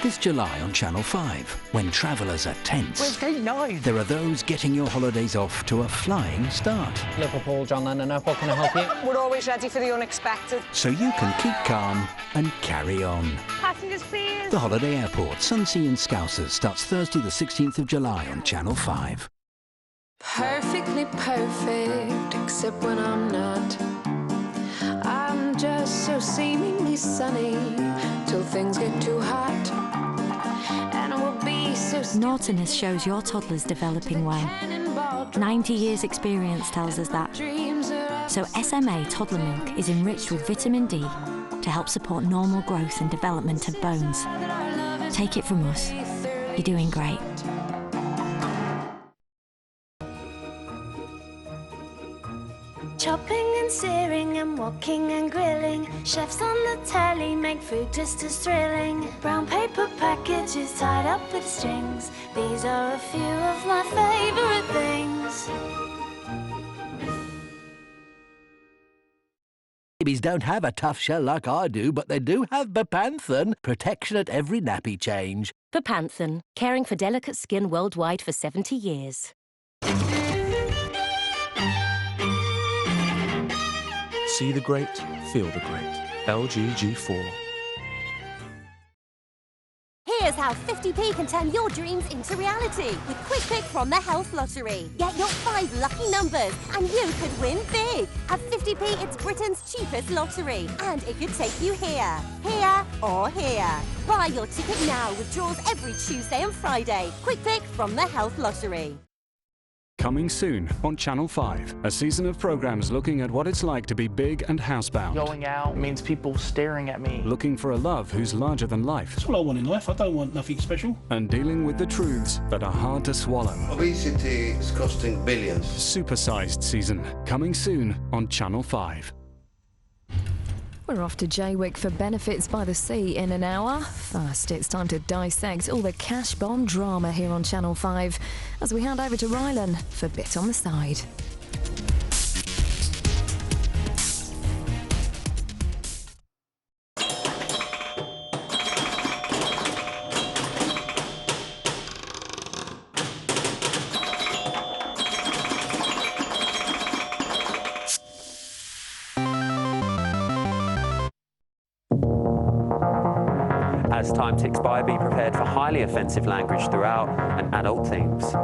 This July on Channel 5, when travellers are tense. Where's Gate 9? There are those getting your holidays off to a flying start. Liverpool, John Lennon Airport, can I help you? We're always ready for the unexpected. So you can keep calm and carry on. Passengers, please. The Holiday Airport, Sunsea and Scousers starts Thursday the 16th of July on Channel 5. Perfectly perfect, except when I'm not. I'm just so seemingly sunny till things get too hot. And we'll be so Naughtiness shows your toddler's developing well. 90 years experience tells us that. So SMA Toddler Milk is enriched with vitamin D to help support normal growth and development of bones. Take it from us. You're doing great. Chopping and searing and walking and grilling. Chefs on the telly make food just as thrilling. Brown paper packages tied up with strings. These are a few of my favourite things. Babies don't have a tough shell like I do, but they do have Bepanthen, protection at every nappy change. Bepanthen, caring for delicate skin worldwide for 70 years. See the great, feel the great. LG G4. Here's how 50p can turn your dreams into reality with Quick Pick from the Health Lottery. Get your 5 lucky numbers and you could win big. At 50p, it's Britain's cheapest lottery and it could take you here, here or here. Buy your ticket now with draws every Tuesday and Friday. Quick Pick from the Health Lottery. Coming soon on Channel 5, a season of programmes looking at what it's like to be big and housebound. Going out means people staring at me. Looking for a love who's larger than life. That's what I want in life. I don't want nothing special. And dealing with the truths that are hard to swallow. Obesity is costing billions. Supersized season, coming soon on Channel 5. We're off to Jaywick for Benefits by the Sea in an hour. First, it's time to dissect all the cash bomb drama here on Channel 5 as we hand over to Rylan for Bit on the Side. As time ticks by, be prepared for highly offensive language throughout and adult themes.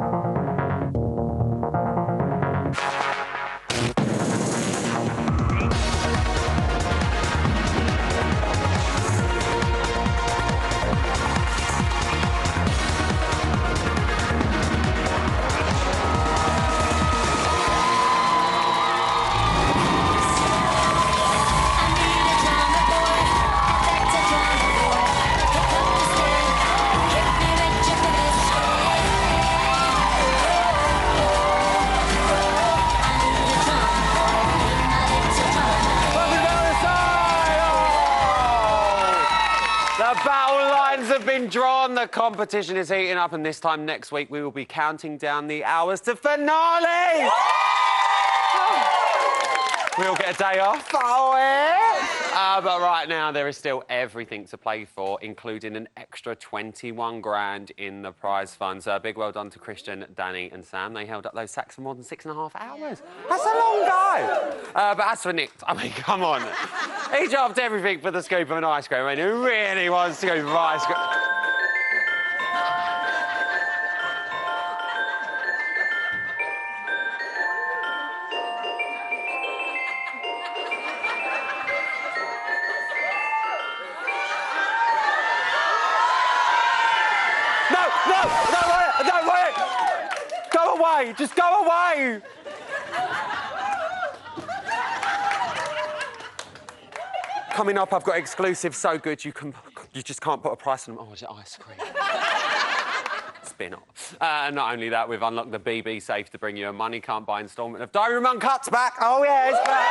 Drawn, the competition is heating up, and this time next week we will be counting down the hours to finale. We'll get a day off. But right now there is still everything to play for, including an extra 21 grand in the prize fund. So a big well done to Christian, Danny and Sam. They held up those sacks for more than 6.5 hours. That's a long go. But as for Nick, I mean, come on. He dropped everything for the scoop of an ice cream. I mean, who really wants to go for ice cream? No, wait! Go away! Just go away! Coming up, I've got exclusive so good you just can't put a price on them. Oh, is it ice cream? Spin off. Not only that, we've unlocked the BB safe to bring you a money can't buy instalment of Diary Room Uncut's back. Oh yeah, it's back.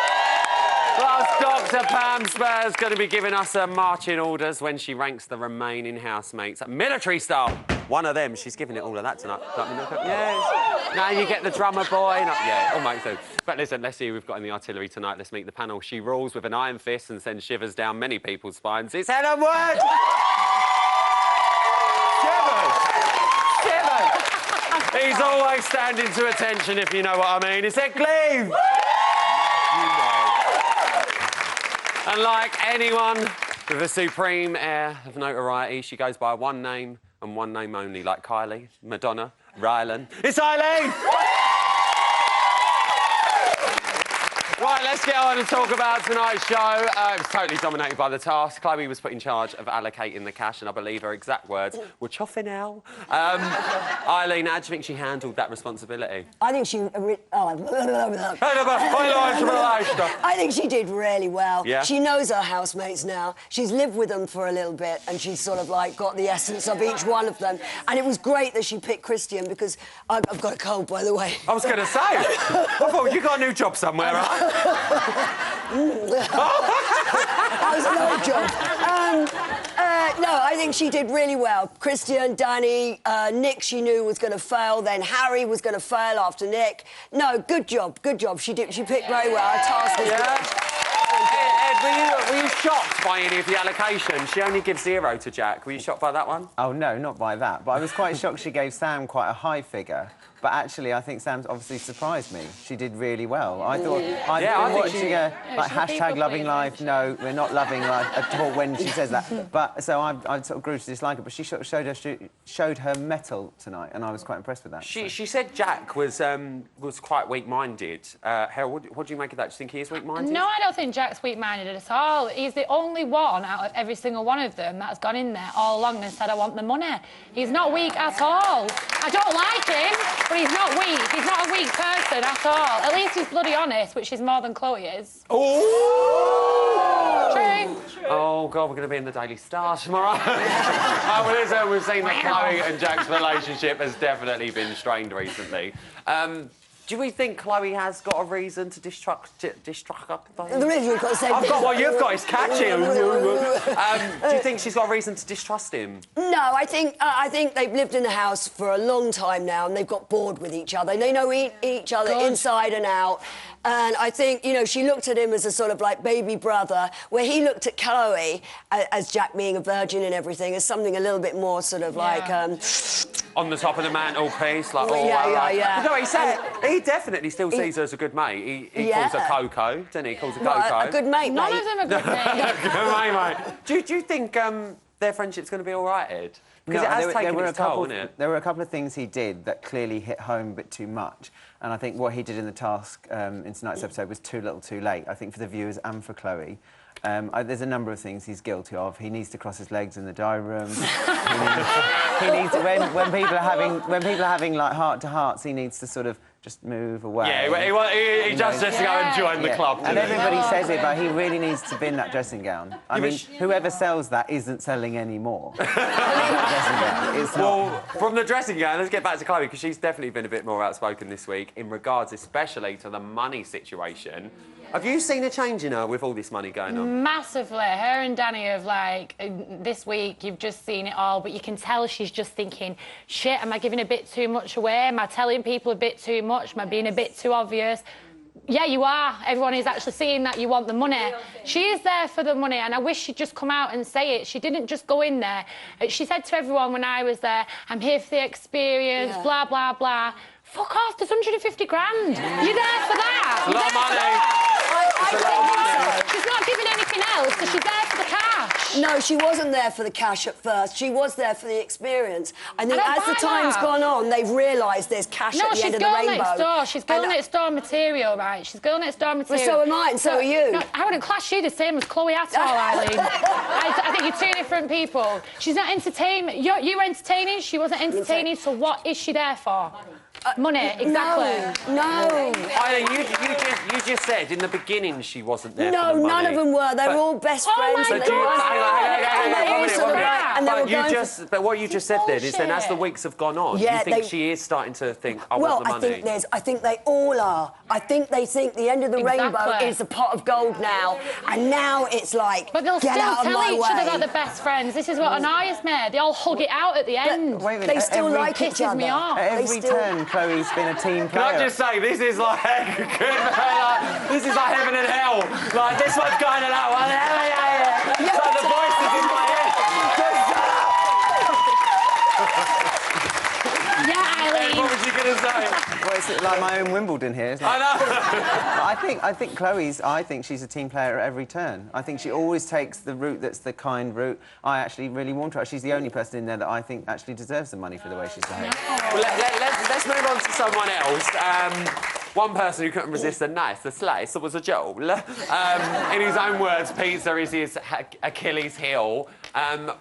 Plus, Dr. Pam Spur's going to be giving us her marching orders when she ranks the remaining housemates military style. One of them, she's giving it all of that tonight. Yes. Now you get the drummer boy. Yeah, almost so. But listen, let's see who we've got in the artillery tonight. Let's meet the panel. She rules with an iron fist and sends shivers down many people's spines. It's Helen Wood! He's always standing to attention, if you know what I mean. It's Ed Cleave! And like anyone with a supreme air of notoriety, she goes by one name and one name only, like Kylie, Madonna, Rylan. It's Eileen! Right, let's get on and talk about tonight's show. It was totally dominated by the task. Chloe was put in charge of allocating the cash, and I believe her exact words were "chuffing now." Eileen, how do you think she handled that responsibility? I think she... I think she did really well. Yeah? She knows her housemates now. She's lived with them for a little bit, and she's sort of, like, got the essence of each one of them. And it was great that she picked Christian, because I've got a cold, by the way. I was going to say. I thought you got a new job somewhere, right? That was no joke. No, I think she did really well. Christian, Danny, Nick she knew was going to fail, then Harry was going to fail after Nick. No, good job, good job. She picked very well. Her task was good. Ed, were you shocked by any of the allocation? She only gives 0 to Jack. Were you shocked by that one? Oh, no, not by that. But I was quite shocked she gave Sam quite a high figure. But actually, I think Sam's obviously surprised me. She did really well. I thought I've been watching her like hashtag loving life. No, we're not loving life at all when she says that. But so I sort of grew to dislike her. But she sort of showed her mettle tonight, and I was quite impressed with that. She said Jack was quite weak-minded. Harold, what do you make of that? Do you think he is weak-minded? No, I don't think Jack's weak-minded at all. He's the only one out of every single one of them that's gone in there all along and said, I want the money. He's not weak at all. I don't like him. But he's not weak. He's not a weak person at all. At least he's bloody honest, which is more than Chloe is. Oh! True. Oh, God, we're going to be in the Daily Star tomorrow. Well, listen, we've seen that Chloe and Jack's relationship has definitely been strained recently. Do we think Chloe has got a reason to distract? The reason you've got to say... I've got what you've got. It's catchy. Do you think she's got a reason to distrust him? No, I think they've lived in the house for a long time now, and they've got bored with each other. They know each other inside and out. And I think, you know, she looked at him as a sort of, like, baby brother, where he looked at Chloe, as Jack being a virgin and everything, as something a little bit more sort of, like... on the top of the mantelpiece, like... Yeah. No, he said... He definitely still sees her as a good mate. He calls her Coco, doesn't he? He calls her Coco. A good mate, None of them are good mates. Good mate. Do you think their friendship's going to be all right, Ed? Because it has taken its toll, hasn't it? There were a couple of things he did that clearly hit home a bit too much. And I think what he did in the task in tonight's episode was too little too late, I think, for the viewers and for Chloe. There's a number of things he's guilty of. He needs to cross his legs in the diary room. he needs to, when people are having like heart-to-hearts, he needs to sort of just move away. Yeah, he just to go and join the club. And everybody says it, but he really needs to bin that dressing gown. I mean, whoever sells that isn't selling any more. Well, from the dressing gown, let's get back to Chloe, because she's definitely been a bit more outspoken this week in regards especially to the money situation. Have you seen a change in her with all this money going on? Massively. Her and Danny have, like, this week, you've just seen it all, but you can tell she's just thinking, shit, am I giving a bit too much away? Am I telling people a bit too much? Am I being a bit too obvious? Yeah, you are. Everyone is actually seeing that you want the money. She is there for the money, and I wish she'd just come out and say it. She didn't just go in there. She said to everyone when I was there, I'm here for the experience, blah, blah, blah. Fuck off, there's 150 grand. You're there for that. It's a lot of money. She's not giving anything else, so she's there for the cash. No, she wasn't there for the cash at first. She was there for the experience. I think as the time's gone on, they've realised there's cash at the end of the rainbow. No, she's girl next door. She's girl next door material, right? She's girl next door material. Well, so am I, and so are you. No, I wouldn't class you the same as Chloe at all, Eileen. I think you're two different people. She's not entertaining. You were entertaining. She wasn't entertaining. So what is she there for? Money, exactly. No. Eileen, you just said in the beginning she wasn't there for the money. No, none of them were. They were all best friends. Oh, my God. But what you just said then is then as the weeks have gone on, you think she is starting to think, I want the money? I think they all are. I think they think the end of the rainbow is a pot of gold now, and now it's like, but they'll get still out of tell my each way. other they're the best friends. This is what annoys me. They all hug it out at the end. Wait a minute, they still like each other. Me off. At every turn, Chloe's been a team player. Can I just say, this is like this is like heaven and hell. Like this one's going to that one. It's like the voices in my head. Yeah, Eileen. What would you like my own Wimbledon here. It's like... I know. But I think she's a team player at every turn. I think she always takes the route that's the kind route. I actually really want her. She's the only person in there that I think actually deserves the money for the way she's behaved. Well, let's move on to someone else. One person who couldn't resist a slice was a Joel. In his own words, pizza is his Achilles heel.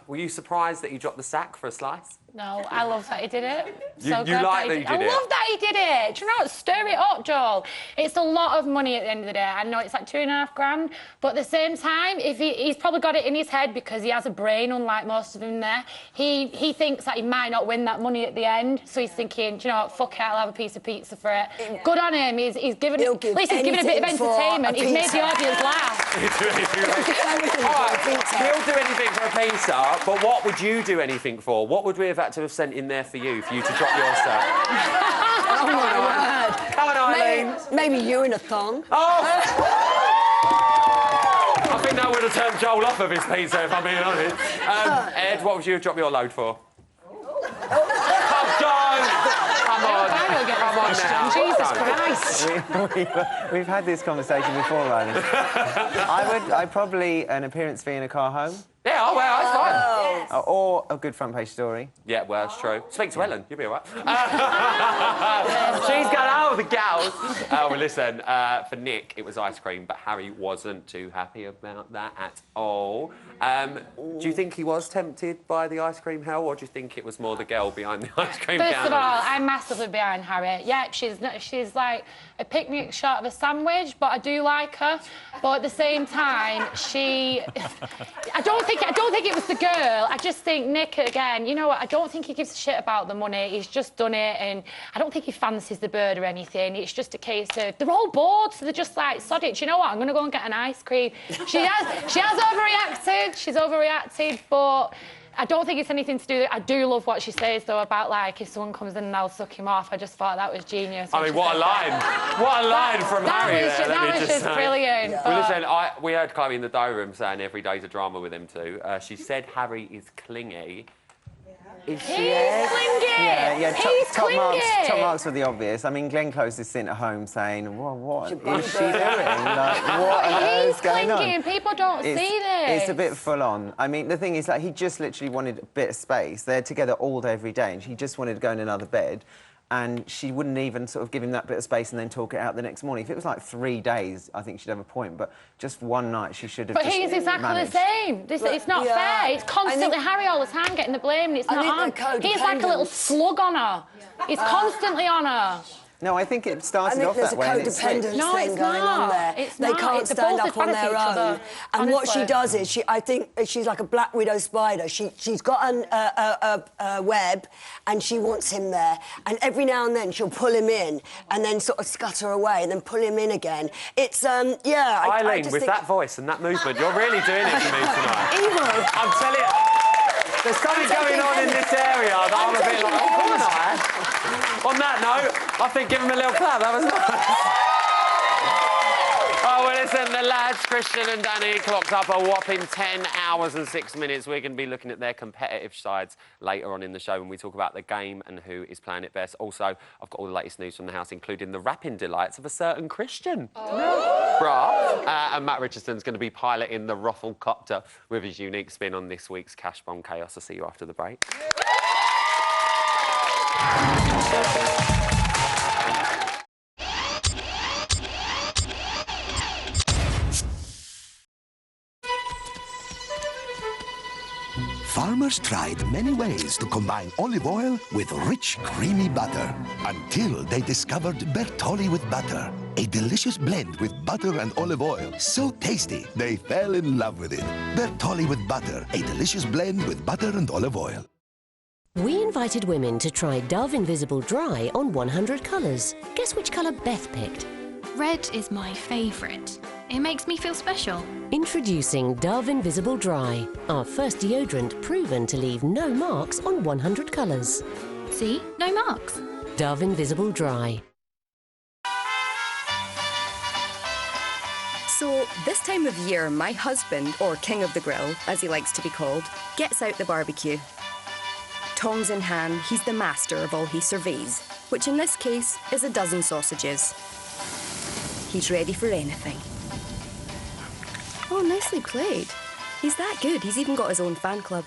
Were you surprised that he dropped the sack for a slice? No, I love that he did it. You like that he did it? I love that he did it. Do you know what? Stir it up, Joel. It's a lot of money at the end of the day. I know it's like $2.5 grand, but at the same time, if he's probably got it in his head because he has a brain, unlike most of them there. He thinks that he might not win that money at the end, so he's thinking, do you know what? Fuck it, I'll have a piece of pizza for it. Good on him. He's given. At least he's given a bit of entertainment. He's made the audience laugh. He'll do anything for a pizza, but what would you do anything for? What would we have had to have sent in there for you to drop your sack? Oh, my word. Come on, Eileen. Maybe you in a thong. Oh! I think that would have turned Joel off of his pizza, if I'm being honest. Ed, what would you have dropped your load for? Come on now. Jesus Christ. We've had this conversation before, Rylan. I'd probably an appearance fee in a car home. Yeah, oh, well, that's fine. Or a good front page story. Yeah, well, that's true. Speak to Ellen, you'll be all right. She's going, oh, the gals. Well, listen, for Nick, it was ice cream, but Harry wasn't too happy about that at all. Do you think he was tempted by the ice cream hell, or do you think it was more the girl behind the ice cream counter? First of all, I'm massively behind Harry. Yeah, she's like a pick-me-up short of a sandwich, but I do like her. But at the same time, I don't think it was the girl. I just think Nick, again, you know what, I don't think he gives a shit about the money. He's just done it, and I don't think he fancies the bird or anything. It's just a case of they're all bored, so they're just like, sod it, do you know what, I'm going to go and get an ice cream. She has overreacted. She's overreacted, but I don't think it's anything to do with it. I do love what she says, though, about, like, if someone comes in and I'll suck him off. I just thought that was genius. I mean, what a line. What a line from Harry there. That was just brilliant. Yeah. Well, listen, we heard Chloe in the diary room saying every day's a drama with him too. She said Harry is clingy. He's clingy! Yeah, He's clingy! Top marks for the obvious. I mean, Glenn Close is sitting at home saying, well, what is she doing? Like, what on earth's going on? He's clingy and people don't see this. It's a bit full on. I mean, the thing is, like, he just literally wanted a bit of space. They're together all day, every day, and he just wanted to go in another bed. And she wouldn't even sort of give him that bit of space and then talk it out the next morning. If it was like 3 days, I think she'd have a point. But just one night, she should have. But he's exactly the same. It's not fair. It's constantly Harry all the time getting the blame, and it's not on. He's like a little slug on her. He's constantly on her. No, I think it started off that way. There's a codependence thing going on there. They can't stand up on their own. And what she does is, I think she's like a black widow spider. She's got a web, and she wants him there. And every now and then she'll pull him in, and then sort of scutter away, and then pull him in again. It's yeah. Eileen, with that voice and that movement, you're really doing it for me tonight. Evil. I'm telling you. There's something going on in this area that I'm a bit like, oh, come on. On that note, I think give him a little clap. That was nice. Oh, well, listen, the lads, Christian and Danny, clocked up a whopping 10 hours and 6 minutes. We're going to be looking at their competitive sides later on in the show when we talk about the game and who is playing it best. Also, I've got all the latest news from the house, including the rapping delights of a certain Christian. And Matt Richardson's going to be piloting the Rufflecopter with his unique spin on this week's Cash Bomb Chaos. I'll see you after the break. Farmers tried many ways to combine olive oil with rich, creamy butter until they discovered Bertolli with butter, a delicious blend with butter and olive oil. So tasty, they fell in love with it. Bertolli with butter, a delicious blend with butter and olive oil. We invited women to try Dove Invisible Dry on 100 colours. Guess which colour Beth picked? Red is my favourite. It makes me feel special. Introducing Dove Invisible Dry, our first deodorant proven to leave no marks on 100 colours. See? No marks. Dove Invisible Dry. So, this time of year, my husband, or King of the Grill, as he likes to be called, gets out the barbecue. Tongs in hand, he's the master of all he surveys. which in this case is a dozen sausages. He's ready for anything. Oh, nicely played. He's that good, he's even got his own fan club.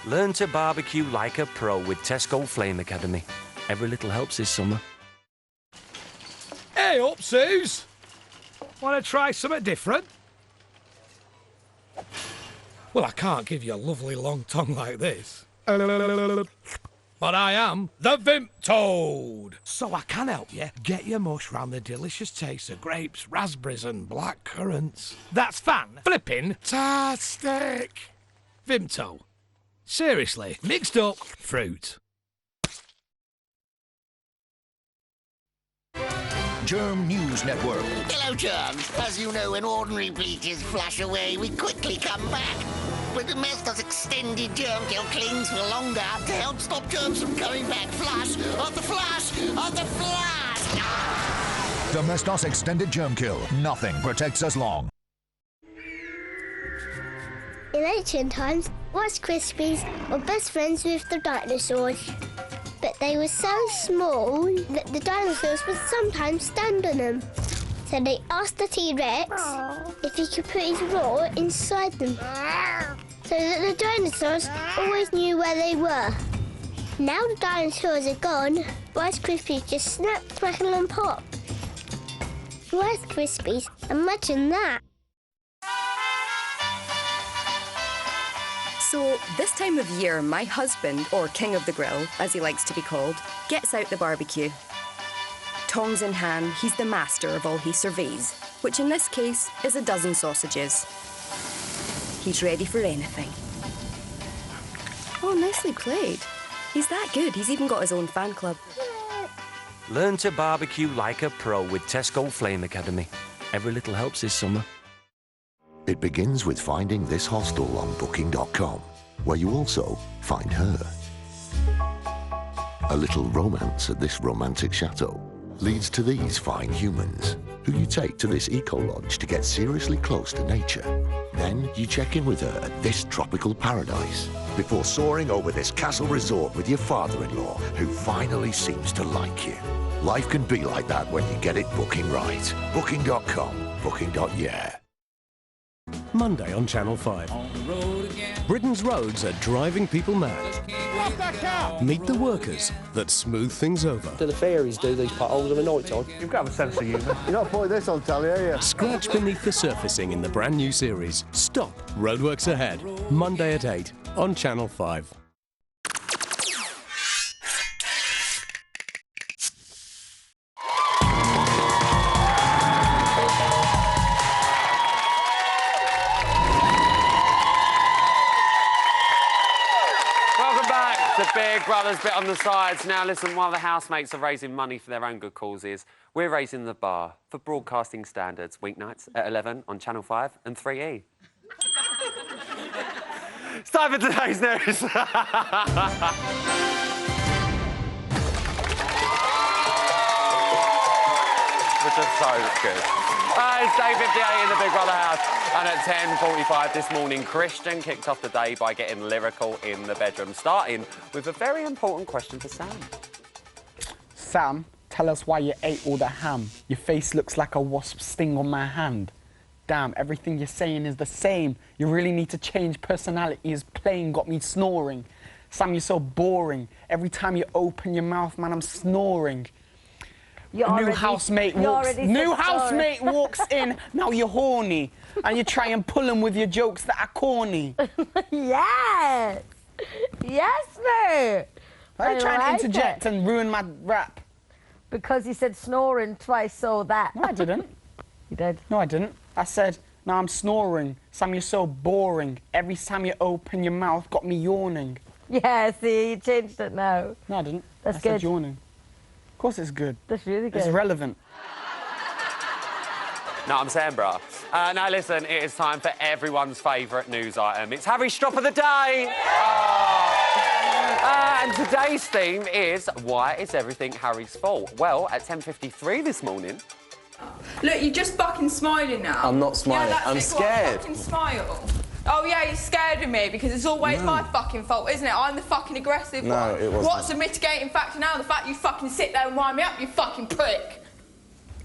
Learn to barbecue like a pro with Tesco Flame Academy. Every little helps this summer. Hey up, Suze! Want to try something different? Well, I can't give you a lovely long tongue like this. But I am the Vimp Toad. So I can help you get your mush round the delicious taste of grapes, raspberries and black currants. That's fan-flippin'-tastic. Vimto. Seriously, mixed up fruit. Germ News Network. Hello, germs. As you know, when ordinary bleaches flush away, we quickly come back. With Domestos Extended Germ Kill clings for longer to help stop germs from coming back. Flush of the flush of the flush. Domestos Extended Germ Kill. Nothing protects us long. In ancient times, Rice Krispies were best friends with the dinosaurs. But they were so small that the dinosaurs would sometimes stand on them. So they asked the T-Rex if he could put his roar inside them. So that the dinosaurs always knew where they were. Now the dinosaurs are gone, Rice Krispies just snap, crackle and pop. Rice Krispies, imagine that. So, this time of year, my husband, or King of the Grill, as he likes to be called, gets out the barbecue. Tongs in hand, he's the master of all he surveys, which in this case is a dozen sausages. He's ready for anything. Oh, nicely played. He's that good, he's even got his own fan club. Learn to barbecue like a pro with Tesco Flame Academy. Every little helps this summer. It begins with finding this hostel on Booking.com, where you also find her. A little romance at this romantic chateau leads to these fine humans, who you take to this eco-lodge to get seriously close to nature. Then you check in with her at this tropical paradise, before soaring over this castle resort with your father-in-law, who finally seems to like you. Life can be like that when you get it booking right. Booking.com, booking.yeah. Monday on Channel 5. Britain's roads are driving people mad. Meet the workers that smooth things over. Do the fairies do these potholes in the night time? You've got to have a sense of humour. You're not putting this on telly, are you? Scratch beneath the surfacing in the brand new series, Stop, Roadworks Ahead. Monday at 8 on Channel 5. The Big Brothers bit on the sides. Now, listen, while the housemates are raising money for their own good causes, we're raising the bar for broadcasting standards, weeknights at 11 on Channel 5 and 3E. It's time for today's news. Which is so good. It's day 58 in the Big Brother house. And at 10:45 this morning, Christian kicked off the day by getting lyrical in the bedroom, starting with a very important question for Sam. Sam, tell us why you ate all the ham. Your face looks like a wasp sting on my hand. Damn, everything you're saying is the same. You really need to change. Personality is plain, got me snoring. Sam, you're so boring. Every time you open your mouth, man, I'm snoring. New housemate walks in, now you're horny. And you try and pull him with your jokes that are corny. Yes! Yes, mate! Why are you trying to interject and ruin my rap? Because you said snoring twice, so that. No, I didn't. You did? No, I didn't. I said, now I'm snoring. Sam, you're so boring. Every time you open your mouth, got me yawning. Yeah, see, you changed it now. No, I didn't. That's good. I said yawning. Of course it's good. That's really good. It's relevant. No, I'm saying, bruh. Now, listen, it is time for everyone's favourite news item. It's Harry's Strop of the Day! And today's theme is, why is everything Harry's fault? Well, at 10:53 this morning... Look, you're just fucking smiling now. I'm not smiling. Yeah, I'm scared. Fucking smile. Oh, yeah, you're scared of me because it's always my fucking fault, isn't it? I'm the fucking aggressive one. No, it wasn't. What's the mitigating factor now? The fact you fucking sit there and wind me up, you fucking prick.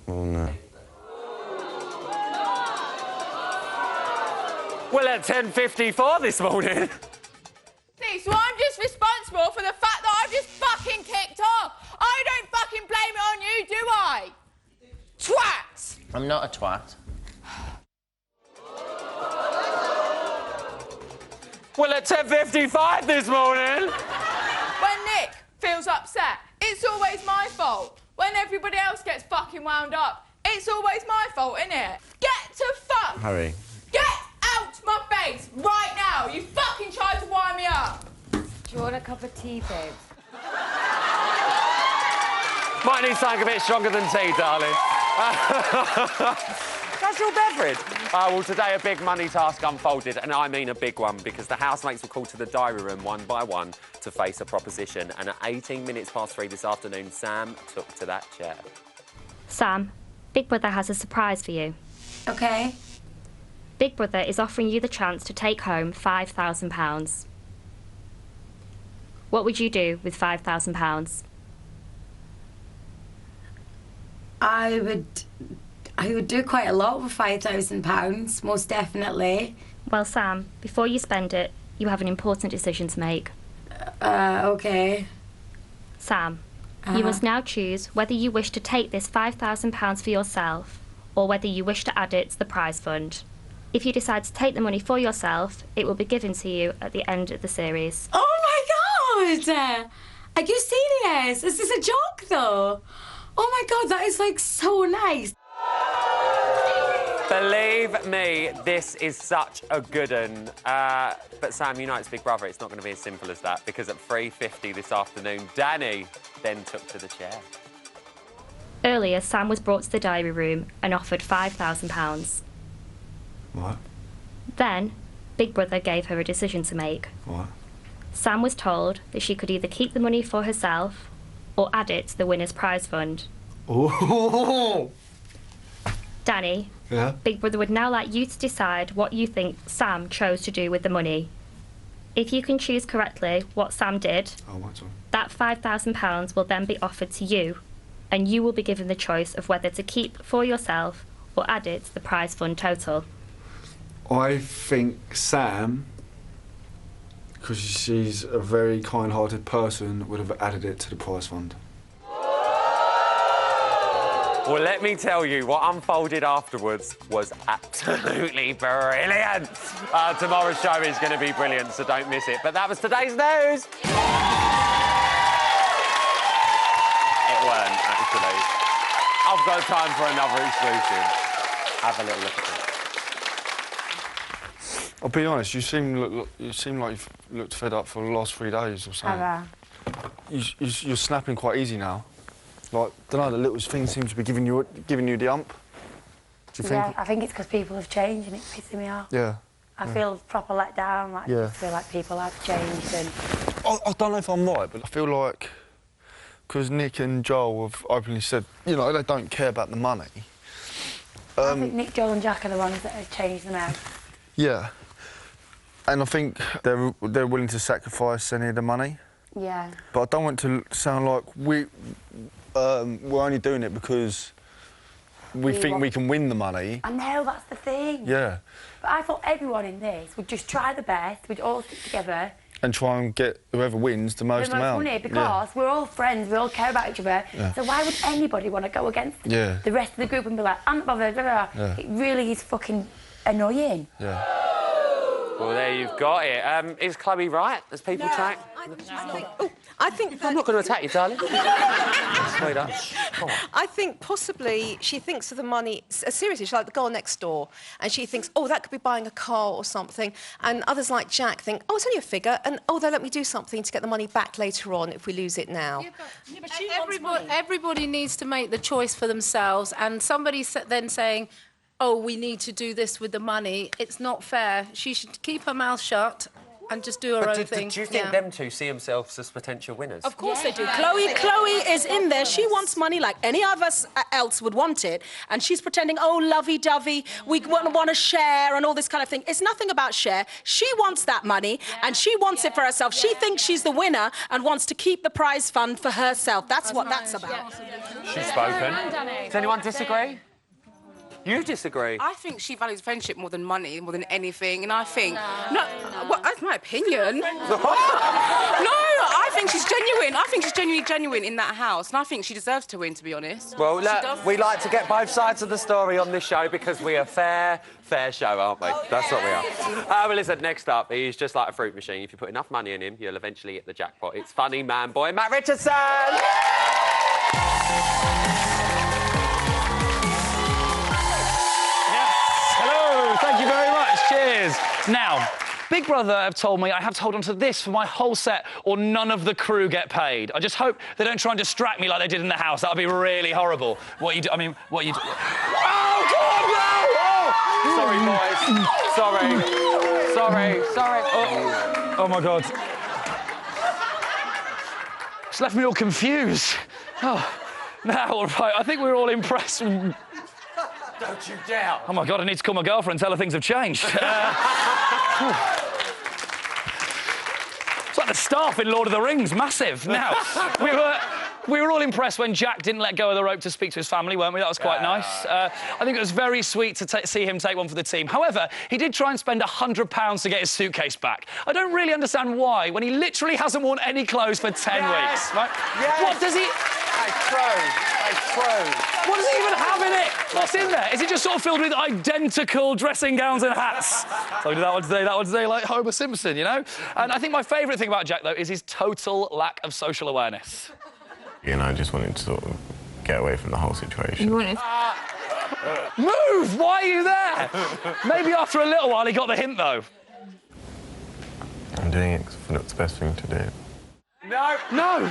Oh, no. Well, at 10:54 this morning. See, so I'm just responsible for the fact that I've just fucking kicked off. I don't fucking blame it on you, do I? Twat! I'm not a twat. Well, at 10:55 this morning. When Nick feels upset, it's always my fault. When everybody else gets fucking wound up, it's always my fault, innit? Get to fuck! Harry. Get out my face right now! You fucking tried to wind me up! Do you want a cup of tea, babe? Might need something a bit stronger than tea, darling. Casual beverage. Well, today a big money task unfolded, and I mean a big one, because the housemates were called to the diary room one by one to face a proposition, and at 18 minutes past 3 this afternoon, Sam took to that chair. Sam, Big Brother has a surprise for you. OK. Big Brother is offering you the chance to take home £5,000. What would you do with £5,000? I would do quite a lot with £5,000, most definitely. Well, Sam, before you spend it, you have an important decision to make. OK. Sam, you must now choose whether you wish to take this £5,000 for yourself or whether you wish to add it to the prize fund. If you decide to take the money for yourself, it will be given to you at the end of the series. Oh my God! Are you serious? Is this a joke though? Oh my God, that is like so nice. Believe me, this is such a good one. But Sam, you know it's Big Brother. It's not going to be as simple as that, because at 3:50 this afternoon, Danny then took to the chair. Earlier, Sam was brought to the diary room and offered £5,000. What? Then, Big Brother gave her a decision to make. What? Sam was told that she could either keep the money for herself or add it to the winner's prize fund. Oh! Danny, Yeah? Big Brother would now like you to decide what you think Sam chose to do with the money. If you can choose correctly what Sam did, that £5,000 will then be offered to you, and you will be given the choice of whether to keep for yourself or add it to the prize fund total. I think Sam, because she's a very kind-hearted person, would have added it to the prize fund. Well, let me tell you, what unfolded afterwards was absolutely brilliant. Tomorrow's show is going to be brilliant, so don't miss it. But that was today's news. It weren't, actually. I've got time for another exclusive. Have a little look at it. I'll be honest, you seem like you've looked fed up for the last 3 days or something. You're snapping quite easy now. Like, don't know, the little things seem to be giving you the ump. Do you think? Yeah, I think it's because people have changed and it's pissing me off. Yeah. I feel proper let down, like, Yeah. I feel like people have changed and... I don't know if I'm right, but I feel like, because Nick and Joel have openly said, you know, they don't care about the money. I think Nick, Joel and Jack are the ones that have changed them out. Yeah. And I think they're willing to sacrifice any of the money. Yeah. But I don't want to sound like we're only doing it because we think we can win the money. I know, that's the thing. Yeah. But I thought everyone in this would just try the best, we'd all stick together. And try and get whoever wins the most amount. Money, because we're all friends, we all care about each other. Yeah. So why would anybody want to go against the rest of the group and be like, I'm not bothered, blah, blah, blah. Yeah. It really is fucking annoying. Yeah. Well, there you've got it. Is Chloe right? As people track? I think I'm not going to attack you, darling. Sweetheart. I think possibly she thinks of the money... Seriously, she's like the girl next door, and she thinks, oh, that could be buying a car or something. And others like Jack think, oh, it's only a figure, and, oh, they'll let me do something to get the money back later on if we lose it now. Everybody needs to make the choice for themselves, and somebody then saying, oh, we need to do this with the money, it's not fair. She should keep her mouth shut and just do her own thing. Do you think them two see themselves as potential winners? Of course they do. Chloe is in there. She wants money like any of us else would want it, and she's pretending, oh, lovey-dovey, we want to share and all this kind of thing. It's nothing about share. She wants that money, and she wants it for herself. She thinks she's the winner and wants to keep the prize fund for herself. That's what that's about. She's spoken. Does anyone disagree? You disagree? I think she values friendship more than money, more than anything, and I think... No, well, that's my opinion. No, I think she's genuine. I think she's genuine in that house, and I think she deserves to win, to be honest. Well, look, we like to get both sides of the story on this show because we are fair show, aren't we? That's what we are. Well, listen, next up, he's just like a fruit machine. If you put enough money in him, you'll eventually hit the jackpot. It's funny man boy Matt Richardson! Thank you very much. Cheers. Now, Big Brother have told me I have to hold on to this for my whole set or none of the crew get paid. I just hope they don't try and distract me like they did in the house. That would be really horrible. What you do... Oh, God, no! Oh! Sorry, boys. Sorry. Oh, my God. It's left me all confused. Oh, now, all right, I think we're all impressed. Don't you dare! Oh, my God, I need to call my girlfriend and tell her things have changed. It's like the staff in Lord of the Rings, massive. Now, we were all impressed when Jack didn't let go of the rope to speak to his family, weren't we? That was quite nice. I think it was very sweet to see him take one for the team. However, he did try and spend £100 to get his suitcase back. I don't really understand why, when he literally hasn't worn any clothes for 10 weeks. Right? Yes. What does he... What does he even have in it? What's in there? Is it just sort of filled with identical dressing gowns and hats? So I did that one today, like Homer Simpson, you know? And I think my favourite thing about Jack, though, is his total lack of social awareness. You know, I just wanted to sort of get away from the whole situation. You wanted... Move! Why are you there? Maybe after a little while he got the hint, though. I'm doing it because I thought it's the best thing to do. No!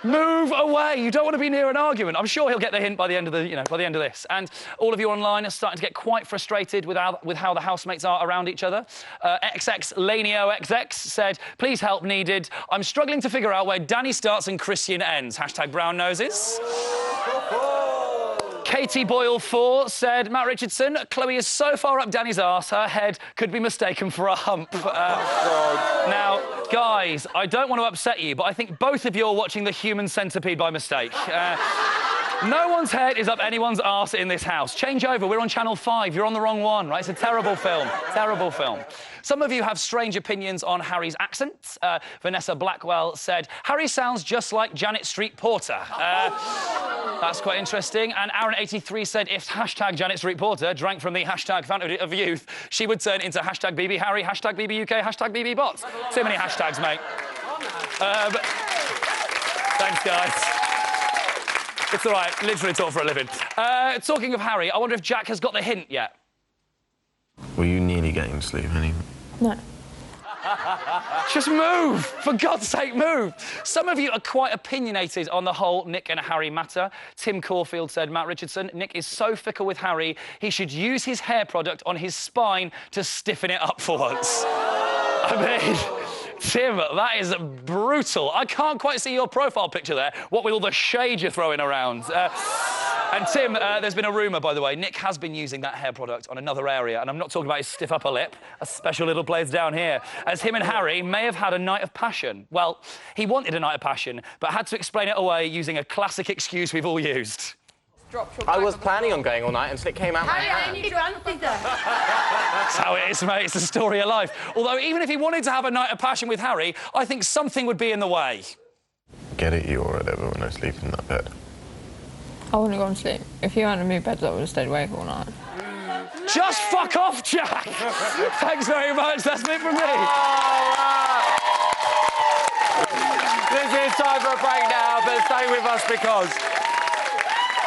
Move away! You don't want to be near an argument. I'm sure he'll get the hint by the end of this. And all of you online are starting to get quite frustrated with how the housemates are around each other. XX Lanio XX said, "Please help needed. I'm struggling to figure out where Danny starts and Christian ends. # brown noses." Katie Boyle 4 said, Matt Richardson, Chloe is so far up Danny's arse, her head could be mistaken for a hump. Now, guys, I don't want to upset you, but I think both of you are watching The Human Centipede by mistake. No one's head is up anyone's arse in this house. Change over, we're on Channel 5, you're on the wrong one, right? It's a terrible film, terrible film. Some of you have strange opinions on Harry's accent. Vanessa Blackwell said, Harry sounds just like Janet Street Porter. That's quite interesting. And Aaron83 said, if # Janet Street Porter drank from the # Fountain of Youth, she would turn into # BB Harry, # BB UK, # BB Bots. Too many hashtags, mate. Thanks, guys. It's all right, literally talk for a living. Talking of Harry, I wonder if Jack has got the hint yet. Were you nearly getting to sleep, honey? No. Just move! For God's sake, move! Some of you are quite opinionated on the whole Nick and Harry matter. Tim Caulfield said, Matt Richardson, Nick is so fickle with Harry, he should use his hair product on his spine to stiffen it up for once. I mean... Tim, that is brutal. I can't quite see your profile picture there, what with all the shade you're throwing around. And Tim, there's been a rumour, by the way, Nick has been using that hair product on another area, and I'm not talking about his stiff upper lip, a special little place down here, as him and Harry may have had a night of passion. Well, he wanted a night of passion, but had to explain it away using a classic excuse we've all used. I was planning on going all night until it came out my hand. That's how it is, mate. It's the story of life. Although, even if he wanted to have a night of passion with Harry, I think something would be in the way. Get at you or whatever when I sleep in that bed. I wouldn't have gone to sleep. If you hadn't moved beds, I would have stayed awake all night. Just fuck off, Jack! Thanks very much. That's it from me. This is time for a break now, but stay with us because...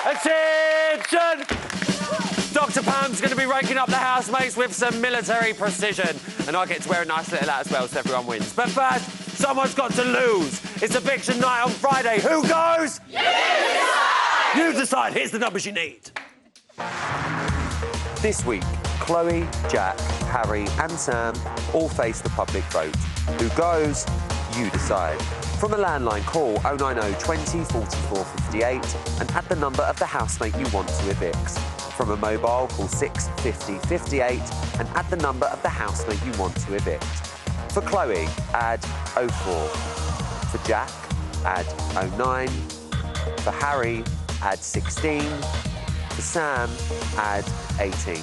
Attention! Dr. Pam's going to be raking up the housemates with some military precision. And I get to wear a nice little hat as well, so everyone wins. But first, someone's got to lose. It's eviction night on Friday. Who goes? You decide. Here's the numbers you need. This week, Chloe, Jack, Harry and Sam all face the public vote. Who goes? You decide. From a landline, call 090 20 44 58 and add the number of the housemate you want to evict. From a mobile, call 650 58 and add the number of the housemate you want to evict. For Chloe, add 04. For Jack, add 09. For Harry, add 16. For Sam, add 18.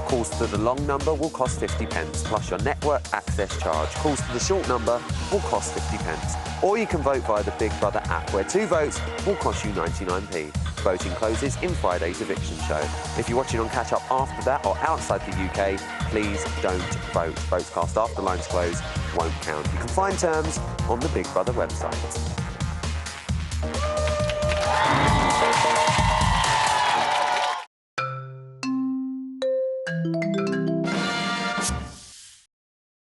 Calls to the long number will cost 50p, plus your network access charge. Calls to the short number will cost 50p. Or you can vote via the Big Brother app, where 2 votes will cost you 99p. Voting closes in Friday's eviction show. If you're watching on Catch Up after that or outside the UK, please don't vote. Votes cast after lines close won't count. You can find terms on the Big Brother website.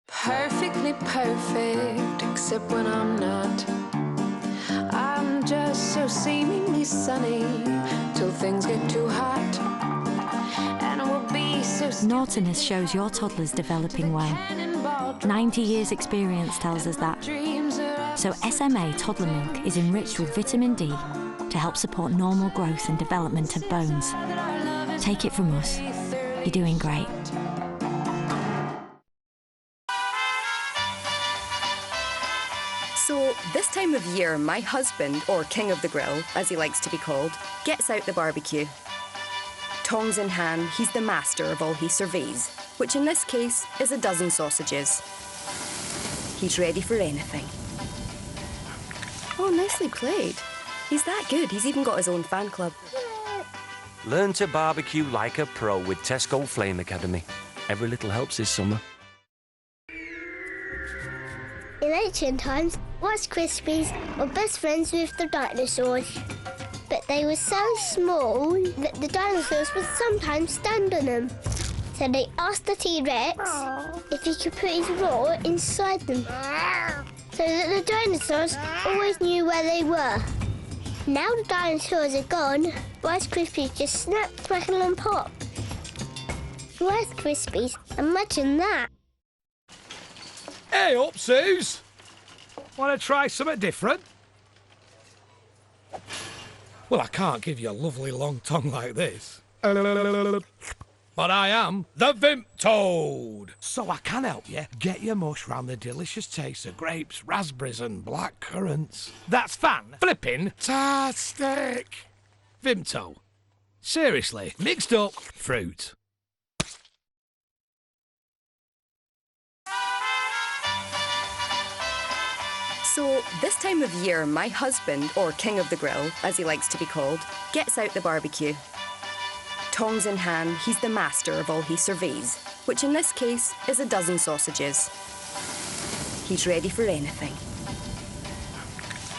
Perfectly perfect, except when I'm not. I'm just so seemingly sunny till things get too hot. And we'll be so Naughtiness shows your toddler's developing well. 90 years experience tells us that. So SMA Toddler Milk is enriched with vitamin D to help support normal growth and development of bones. Take it from us. You're doing great. So, this time of year, my husband, or King of the Grill, as he likes to be called, gets out the barbecue. Tongs in hand, he's the master of all he surveys, which in this case is a dozen sausages. He's ready for anything. Oh, nicely played. He's that good, he's even got his own fan club. Learn to barbecue like a pro with Tesco Flame Academy. Every little helps this summer. In ancient times, Rice Krispies were best friends with the dinosaurs. But they were so small that the dinosaurs would sometimes stand on them. So they asked the T-Rex if he could put his roar inside them. So that the dinosaurs always knew where they were. Now the dinosaurs are gone, Rice Krispies just snap, crackle and pop. Rice Krispies, imagine that. Hey up, Suze! Want to try something different? Well, I can't give you a lovely long tongue like this. But I am the Vimp Toad, so I can help you get your mush round the delicious taste of grapes, raspberries and black currants. That's fan-flippin'-tastic! Vimto. Seriously, mixed up fruit. So, this time of year, my husband, or King of the Grill, as he likes to be called, gets out the barbecue. Tongs in hand, he's the master of all he surveys, which in this case is a dozen sausages. He's ready for anything.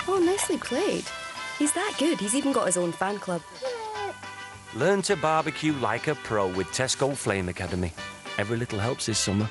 Oh, nicely played. He's that good, he's even got his own fan club. Learn to barbecue like a pro with Tesco Flame Academy. Every little helps this summer.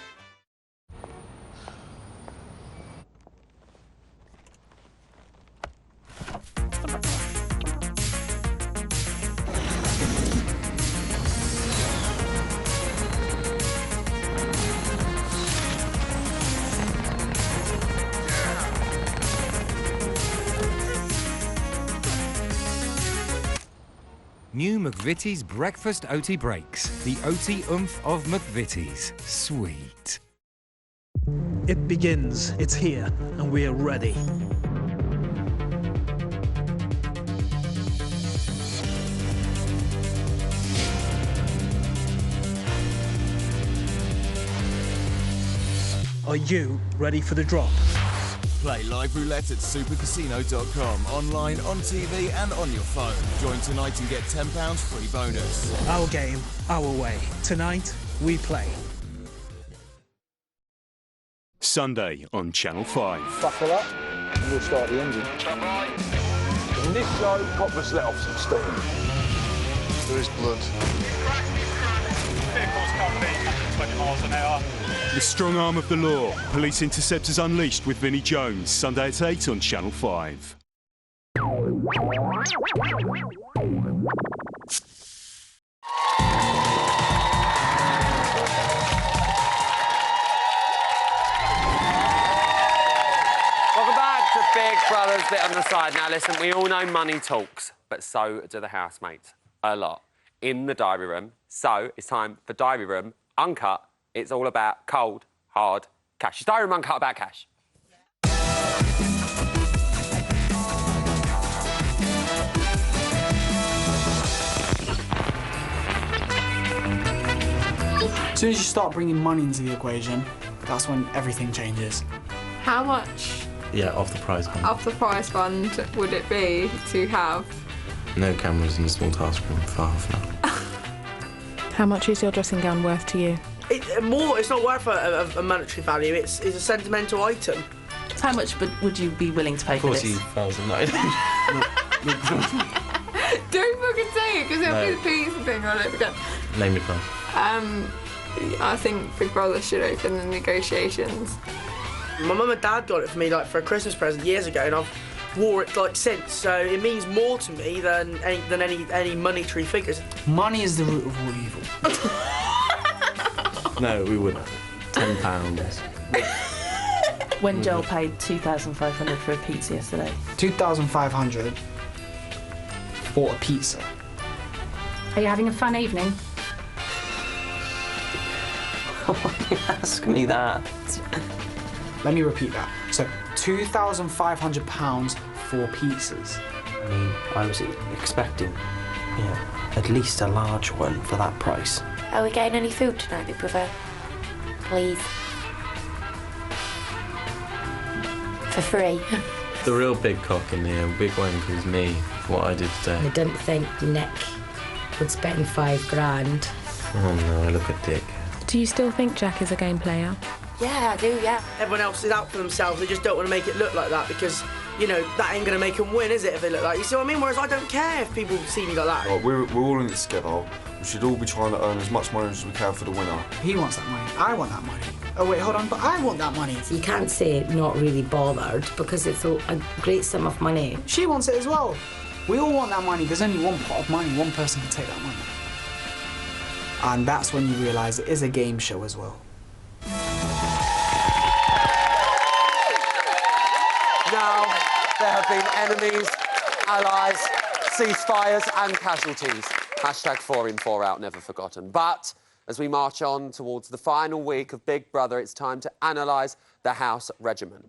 New McVitie's Breakfast Oaty Breaks. The Oaty oomph of McVitie's. Sweet. It begins. It's here, and we're ready. Are you ready for the drop? Play live roulette at supercasino.com, online, on TV and on your phone. Join tonight and get £10 free bonus. Our game, our way. Tonight, we play. Sunday on Channel 5. Buckle up and we'll start the engine. In this show, Coppers let off some steam. There is blood. Vehicles currently 120 miles an hour. The strong arm of the law. Police Interceptors Unleashed with Vinnie Jones. Sunday at 8 on Channel 5. Brothers bit on the side. Now, listen, we all know money talks, but so do the housemates. A lot. In the diary room. So, it's time for Diary Room Uncut. It's all about cold, hard cash. It's Diary Room Uncut about cash. As soon as you start bringing money into the equation, that's when everything changes. How much Yeah, off the prize fund. of the prize fund would it be to have? No cameras in the small task room for half an hour. How much is your dressing gown worth to you? It's not worth a monetary value. It's a sentimental item. How much would you be willing to pay for this? 40,000. Don't fucking say it, because it'll be the pizza thing on it again. Name your price. I think Big Brother should open the negotiations. My mum and dad got it for me like for a Christmas present years ago, and I've wore it like since. So it means more to me than any monetary figures. Money is the root of all evil. No, we wouldn't. £10. When Joel paid 2,500 for a pizza yesterday. 2,500 for a pizza. Are you having a fun evening? Why do you ask me that? Let me repeat that. So, £2,500 for pizzas. I mean, I was expecting, at least a large one for that price. Are we getting any food tonight, Big Brother? Please. For free. The real big cock in here, big wanker, is me for what I did today. I didn't think Nick would spend £5 grand. Oh no, I look a dick. Do you still think Jack is a game player? Yeah, I do, yeah. Everyone else is out for themselves. They just don't want to make it look like that because, that ain't going to make them win, is it, if they look like you see what I mean? Whereas I don't care if people see me like that. Right, we're all in it together. We should all be trying to earn as much money as we can for the winner. He wants that money. I want that money. Oh, wait, hold on, but I want that money. You can't say not really bothered because it's a great sum of money. She wants it as well. We all want that money. There's only one pot of money. One person can take that money. And that's when you realise it is a game show as well. Now, there have been enemies, allies, ceasefires and casualties. Hashtag 4 in, 4 out, never forgotten. But as we march on towards the final week of Big Brother, it's time to analyse the House regimen.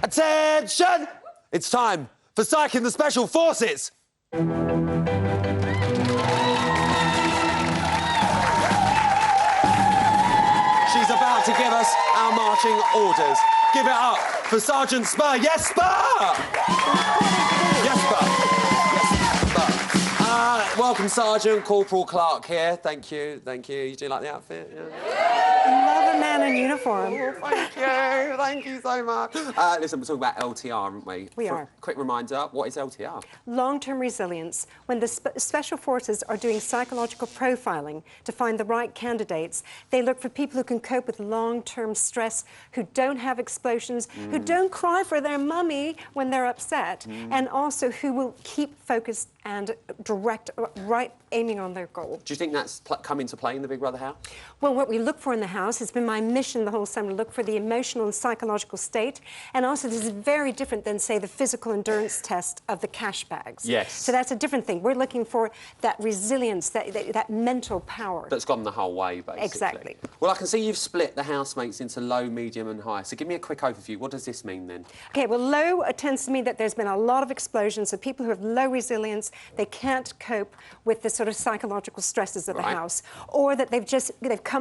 Attention! It's time for Psyching the Special Forces! She's about to give us our marching orders. Give it up for Sergeant Spur. Yes, Spur! Yes, Spur. Welcome, Sergeant. Corporal Clark here. Thank you. Thank you. You do like the outfit? Yeah. Love a man in uniform. Oh, thank you. Thank you so much. Listen, we're talking about LTR, aren't we? We are. Quick reminder, what is LTR? Long-term resilience. When the Special Forces are doing psychological profiling to find the right candidates, they look for people who can cope with long-term stress, who don't have explosions, who don't cry for their mummy when they're upset, and also who will keep focused and direct, aiming on their goal. Do you think that's come into play in the Big Brother house? Well, what we look for in the house has been my mission the whole summer, to look for the emotional and psychological state, and also this is very different than, say, the physical endurance test of the cash bags. Yes. So that's a different thing. We're looking for that resilience, that mental power. That's gone the whole way, basically. Exactly. Well, I can see you've split the housemates into low, medium and high. So give me a quick overview. What does this mean, then? OK, well, low tends to mean that there's been a lot of explosions, so people who have low resilience, they can't cope with the sort of psychological stresses of the house, or that they've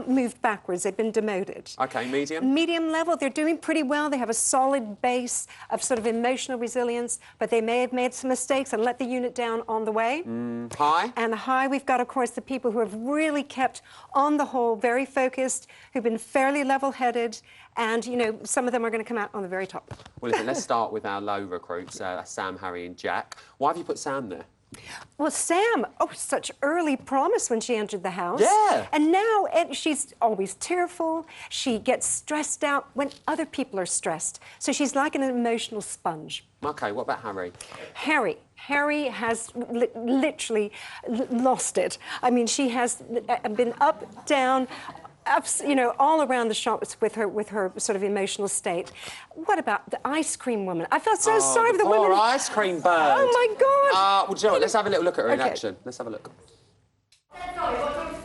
moved backwards, they've been demoted. OK, medium? Medium level, they're doing pretty well. They have a solid base of sort of emotional resilience, but they may have made some mistakes and let the unit down on the way. High? And high, we've got, of course, the people who have really kept, on the whole, very focused, who've been fairly level-headed, and, some of them are going to come out on the very top. Well, listen, let's start with our low recruits, Sam, Harry and Jack. Why have you put Sam there? Well, Sam, such early promise when she entered the house. Yeah. And now she's always tearful. She gets stressed out when other people are stressed. So she's like an emotional sponge. OK, what about Harry? Harry has literally lost it. I mean, she has been up, down, you know, all around the shop with her sort of emotional state. What about the ice cream woman? I felt so sorry for the women. Poor ice cream bird. Oh my God! Well, do you know what? Let's have a little look at her in action. Let's have a look.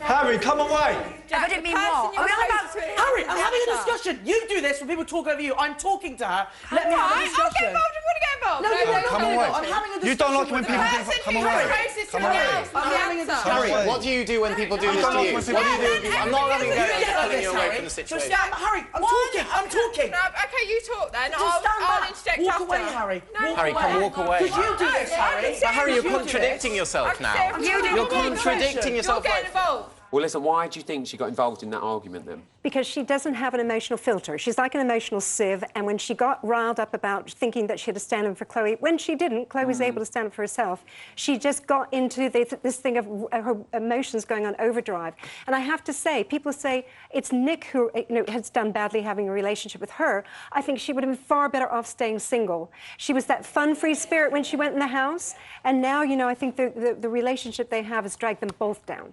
Harry, come away. I didn't mean what? Harry, I'm having a discussion. You do this when people talk over you. I'm talking to her. Let me have a discussion. I'll get involved if you want to get involved. No, you Come away. I'm having a discussion. You don't like it when people come away. Come away. I'm having a discussion. Harry, what do you do when people do this to you? What do you do when people... I'm not having pulling you away from the situation. Harry, I'm talking. No, OK, you talk then. I'll interject walk after. away, Harry. Harry, come walk away. Because you do this, Harry. But Harry, you're contradicting yourself now. You're contradicting yourself. You're getting involved. Well, listen, why do you think she got involved in that argument then? Because she doesn't have an emotional filter. She's like an emotional sieve, and when she got riled up about thinking that she had to stand up for Chloe, when she didn't, Chloe was able to stand up for herself. She just got into this thing of her emotions going on overdrive. And I have to say, people say it's Nick who has done badly having a relationship with her. I think she would have been far better off staying single. She was that fun-free spirit when she went in the house, and now, you know, I think the relationship they have has dragged them both down.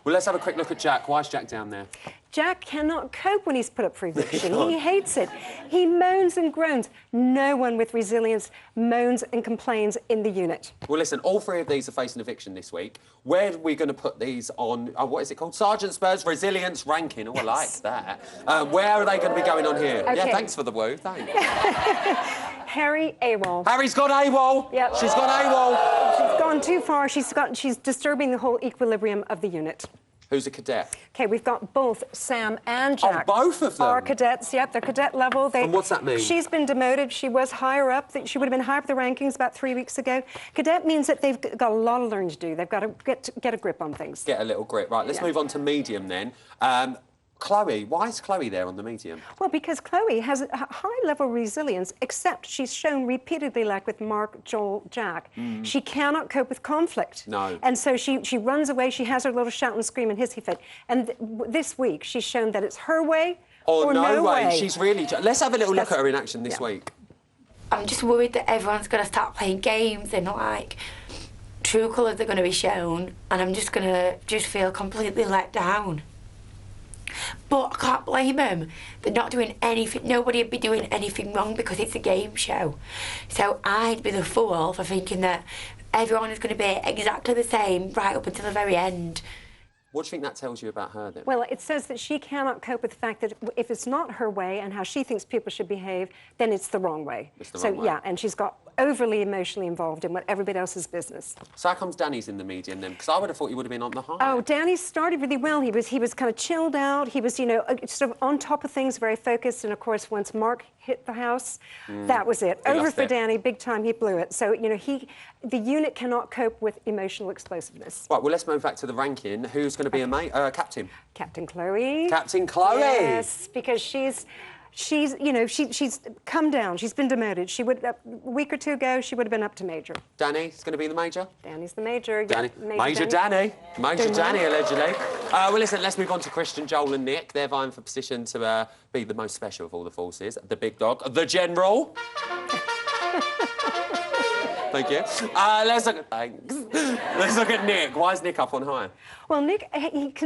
Well, let's have a quick look at Jack. Why is Jack down there? Jack cannot cope when he's put up for eviction. He hates it. He moans and groans. No one with resilience moans and complains in the unit. Well, listen, all three of these are facing eviction this week. Where are we going to put these on, what is it called? Sergeant Spur's resilience ranking. Oh, I like that. Where are they going to be going on here? Okay. Yeah, thanks for the woo. Thanks. Harry AWOL. Harry's gone AWOL. Yep. She's gone AWOL. She's gone too far. She's disturbing the whole equilibrium of the unit. Who's a cadet? OK, we've got both Sam and Jack. Oh, both of them? Are cadets, yep, they're cadet level. And what's that mean? She's been demoted. She was higher up. She would have been higher up the rankings about 3 weeks ago. Cadet means that they've got a lot of learning to do. They've got to get a grip on things. Get a little grip. Right, let's move on to medium then. Chloe, why is Chloe there on the medium? Well, because Chloe has a high-level resilience, except she's shown repeatedly, like with Mark, Joel, Jack, she cannot cope with conflict. No. And so she runs away, she has her little shout and scream and hissy fit. And this week, she's shown that it's her way or no way. She's really... Let's have a little look at her in action this week. I'm just worried that everyone's going to start playing games and, like, true colours are going to be shown, and I'm just going to feel completely let down. But I can't blame them. They're not doing anything. Nobody would be doing anything wrong because it's a game show. So I'd be the fool for thinking that everyone is going to be exactly the same right up until the very end. What do you think that tells you about her, then? Well, it says that she cannot cope with the fact that if it's not her way and how she thinks people should behave, then it's the wrong way. It's the wrong way. Yeah, and she's got overly emotionally involved in what everybody else's business. So how comes Danny's in the medium, then? Because I would have thought he would have been on the high. Oh, Danny started really well. He was kind of chilled out. He was, you know, sort of on top of things, very focused. And, of course, once Mark hit the house, that was it. Over for Danny, big time, he blew it. So, you know, the unit cannot cope with emotional explosiveness. Right, well, let's move back to the ranking. Who's going to be a captain? Captain Chloe. Captain Chloe. Yes, because she's come down. She's been demoted. She would, a week or two ago, she would have been up to major. Danny's going to be the major? Danny's the major. Danny. Yeah, Major Danny. Major Danny, allegedly. Well, listen, let's move on to Christian, Joel and Nick. They're vying for position to be the most special of all the forces. The big dog, the general. Thank you. Let's look at Nick. Why is Nick up on high? Well, Nick,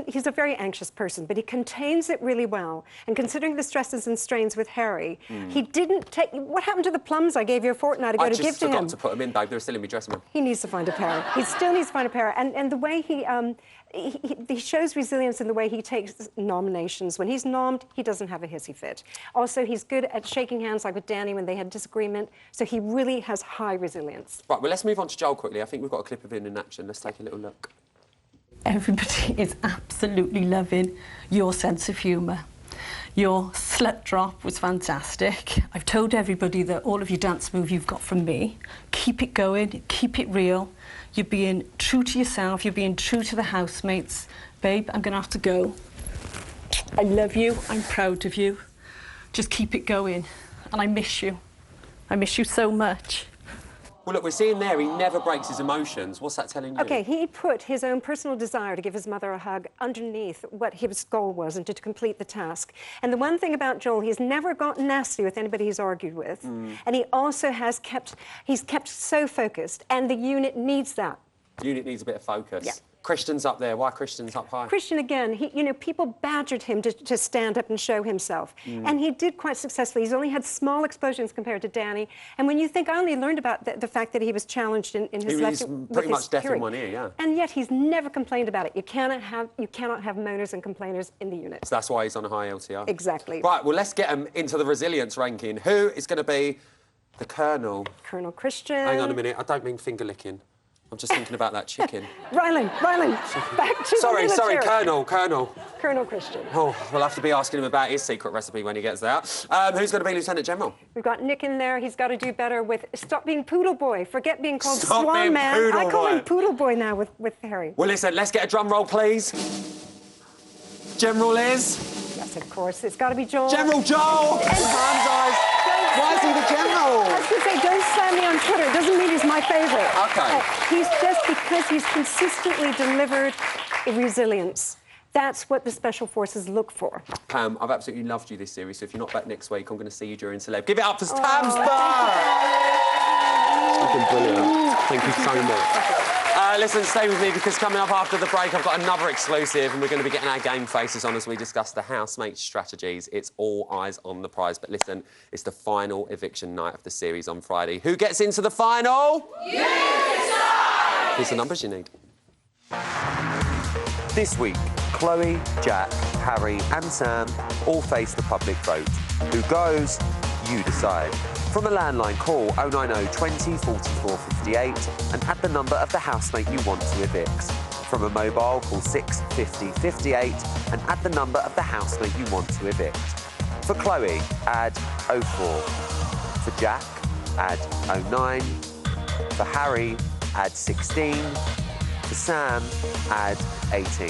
he's a very anxious person, but he contains it really well. And considering the stresses and strains with Harry, he didn't take... What happened to the plums I gave you a fortnight ago to give to him? I just forgot to put them in, babe. They were still in my dressing room. He needs to find a pair. He still needs to find a pair. And the way he shows resilience in the way he takes nominations. When he's nommed, he doesn't have a hissy fit. Also, he's good at shaking hands, like with Danny when they had disagreement. So he really has high resilience. Right, well, let's move on to Joel quickly. I think we've got a clip of him in action. Let's take a little look. Everybody is absolutely loving your sense of humour. Your slut drop was fantastic. I've told everybody that all of your dance moves you've got from me. Keep it going, keep it real. You're being true to yourself, you're being true to the housemates. Babe, I'm going to have to go. I love you, I'm proud of you. Just keep it going. And I miss you. I miss you so much. Well, look, we're seeing there he never breaks his emotions. What's that telling you? OK, he put his own personal desire to give his mother a hug underneath what his goal was and to complete the task. And the one thing about Joel, he's never gotten nasty with anybody he's argued with. And he also he's kept so focused, and the unit needs that. The unit needs a bit of focus. Yeah. Christian's up there. Why Christian's up high? Christian, again, people badgered him to stand up and show himself. And he did quite successfully. He's only had small explosions compared to Danny. And when you think, I only learned about the fact that he was challenged in his left... He's pretty much deaf in one ear, yeah. And yet he's never complained about it. You cannot have moaners and complainers in the unit. So that's why he's on a high LTR? Exactly. Right, well, let's get him into the resilience ranking. Who is going to be the Colonel? Colonel Christian. Hang on a minute. I don't mean finger licking. I'm just thinking about that chicken. Rylan, back to the military. Colonel. Colonel Christian. Oh, we'll have to be asking him about his secret recipe when he gets there. Who's going to be Lieutenant General? We've got Nick in there. He's got to do better with... Stop being Poodle Boy. Forget being called Stop Swan being Man. Poodle I call Boy. him Poodle Boy now with Harry. Well, listen, let's get a drum roll, please. General Liz. Yes, of course. It's got to be Joel. General Joel! Time's eyes. Why is he the general? I was going to say, don't slam me on Twitter. It doesn't mean he's my favourite. OK. He's just because he's consistently delivered resilience. That's what the Special Forces look for. Pam, I've absolutely loved you this series, so if you're not back next week, I'm going to see you during Celeb. Give it up for Pam Spark! Fucking brilliant. Thank you so much. Listen, stay with me, because coming up after the break, I've got another exclusive, and we're going to be getting our game faces on as we discuss the housemates' strategies. It's all eyes on the prize. But listen, it's the final eviction night of the series on Friday. Who gets into the final? You decide! Here's the numbers you need. This week, Chloe, Jack, Harry and Sam all face the public vote. Who goes? You decide. From a landline, call 090 20 44 58 and add the number of the housemate you want to evict. From a mobile, call 650 58 and add the number of the housemate you want to evict. For Chloe, add 04. For Jack, add 09. For Harry, add 16. For Sam, add 18.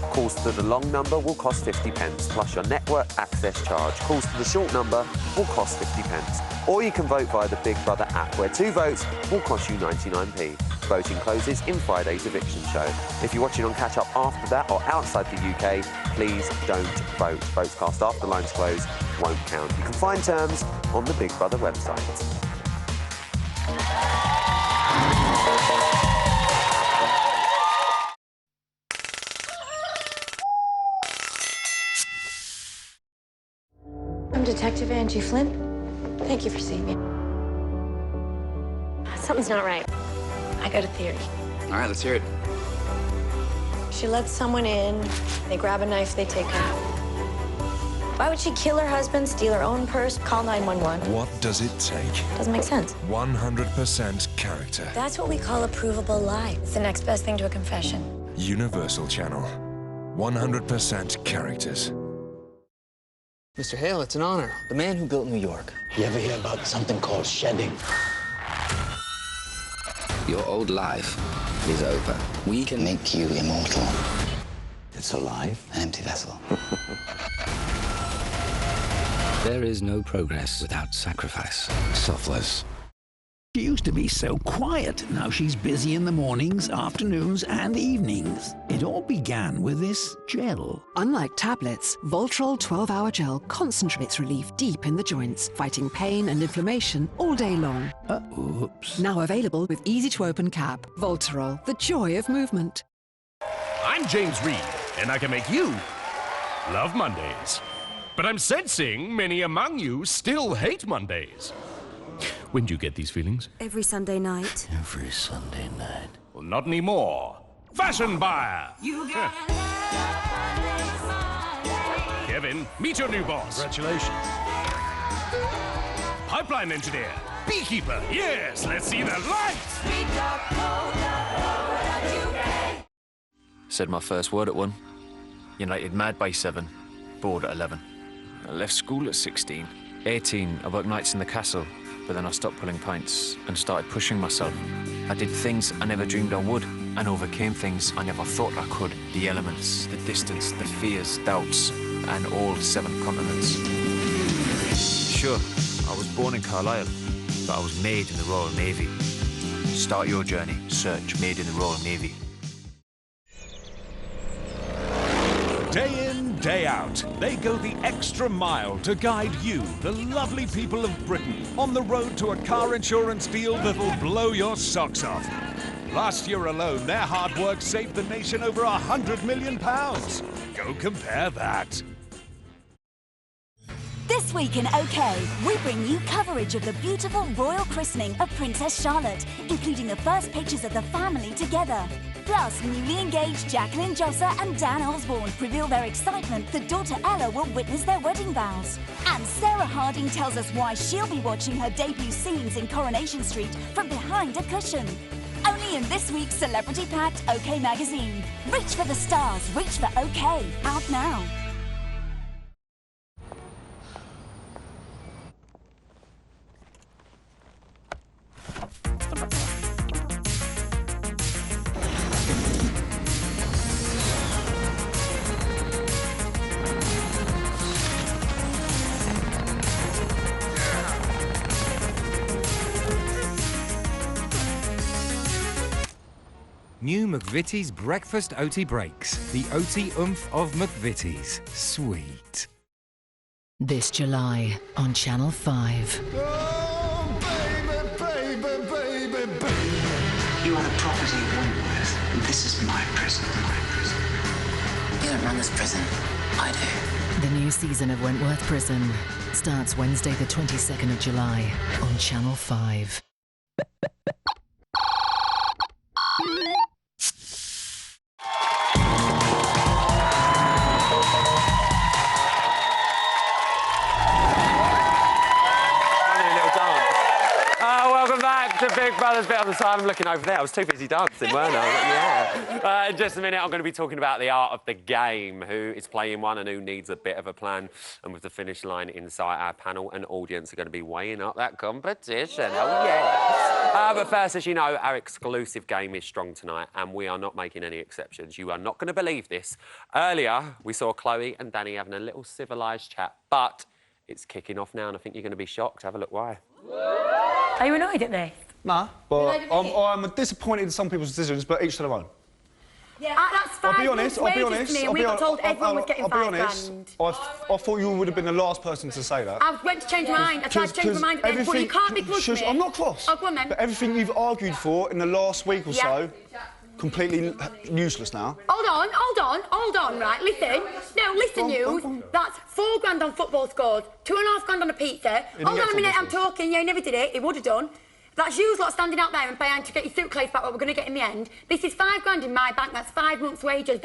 Calls to the long number will cost 50p, plus your network access charge. Calls to the short number will cost 50p. Or you can vote via the Big Brother app, where 2 votes will cost you 99p. Voting closes in Friday's eviction show. If you're watching on catch-up after that or outside the UK, please don't vote. Votes cast after the lines close won't count. You can find terms on the Big Brother website. I'm Detective Angie Flint. Thank you for seeing me. Something's not right. I got a theory. All right, let's hear it. She lets someone in, they grab a knife, they take her. Why would she kill her husband, steal her own purse, call 911? What does it take? Doesn't make sense. 100% character. That's what we call a provable lie. It's the next best thing to a confession. Universal Channel. 100% characters. Mr. Hale, it's an honor. The man who built New York. You ever hear about something called shedding? Your old life is over. We can make you immortal. It's alive. An empty vessel. There is no progress without sacrifice. Selfless. She used to be so quiet. Now she's busy in the mornings, afternoons, and evenings. It all began with this gel. Unlike tablets, Voltarol 12-hour gel concentrates relief deep in the joints, fighting pain and inflammation all day long. Oops. Now available with easy-to-open cap. Voltarol, the joy of movement. I'm James Reed, and I can make you love Mondays. But I'm sensing many among you still hate Mondays. When do you get these feelings? Every Sunday night. Every Sunday night. Well, not anymore. Fashion buyer! Kevin, meet your new boss. Congratulations. Pipeline engineer. Beekeeper. Yes, let's see the lights! Said my first word at 1. United mad by 7. Bored at 11. I left school at 16. 18, I worked nights in the castle. But then I stopped pulling pints and started pushing myself. I did things I never dreamed I would and overcame things I never thought I could. The elements, the distance, the fears, doubts, and all 7 continents. Sure, I was born in Carlisle, but I was made in the Royal Navy. Start your journey. Search Made in the Royal Navy. Day in, day out, they go the extra mile to guide you, the lovely people of Britain, on the road to a car insurance deal that'll blow your socks off. Last year alone, their hard work saved the nation over £100 million. Go compare that. This week in OK, we bring you coverage of the beautiful royal christening of Princess Charlotte, including the first pictures of the family together. Plus, newly engaged Jacqueline Josser and Dan Osborne reveal their excitement that daughter Ella will witness their wedding vows. And Sarah Harding tells us why she'll be watching her debut scenes in Coronation Street from behind a cushion. Only in this week's celebrity-packed OK magazine. Reach for the stars, reach for OK. Out now. New McVitie's Breakfast Oaty Breaks. The Oaty oomph of McVitie's. Sweet. This July on Channel 5. You are the property of Wentworth, and this is my prison, You don't run this prison. I do. The new season of Wentworth Prison starts Wednesday the 22nd of July on Channel 5. To Big Brother's bit on the side. I'm looking over there. I was too busy dancing, weren't I? Yeah. In just a minute, I'm going to be talking about the art of the game, who is playing one and who needs a bit of a plan. And with the finish line in sight, our panel and audience are going to be weighing up that competition. Oh, yeah. But first, as you know, our exclusive game is strong tonight, and we are not making any exceptions. You are not going to believe this. Earlier, we saw Chloe and Danny having a little civilised chat, but it's kicking off now, and I think you're going to be shocked. Have a look why. Are you annoyed at this? Nah, but I'm disappointed in some people's decisions, but each to their own. Yeah, that's fine. I'll be honest, We got told everyone was getting £5 grand. I thought you would have been the last person to say that. I went to change my mind. I tried to change my mind again, but you can't be cross me. I'm not cross. Oh, go on then. But everything you've argued for in the last week or so, completely useless now. Hold on, right, listen. No, listen, you. That's £4 grand on football scores, £2.5 grand on a pizza. Hold on a minute, I'm talking. Yeah, you never did it. It would have done. That's you lot standing out there and paying to get your suitcase back what we're going to get in the end. This is £5 grand in my bank. That's 5 months' wages.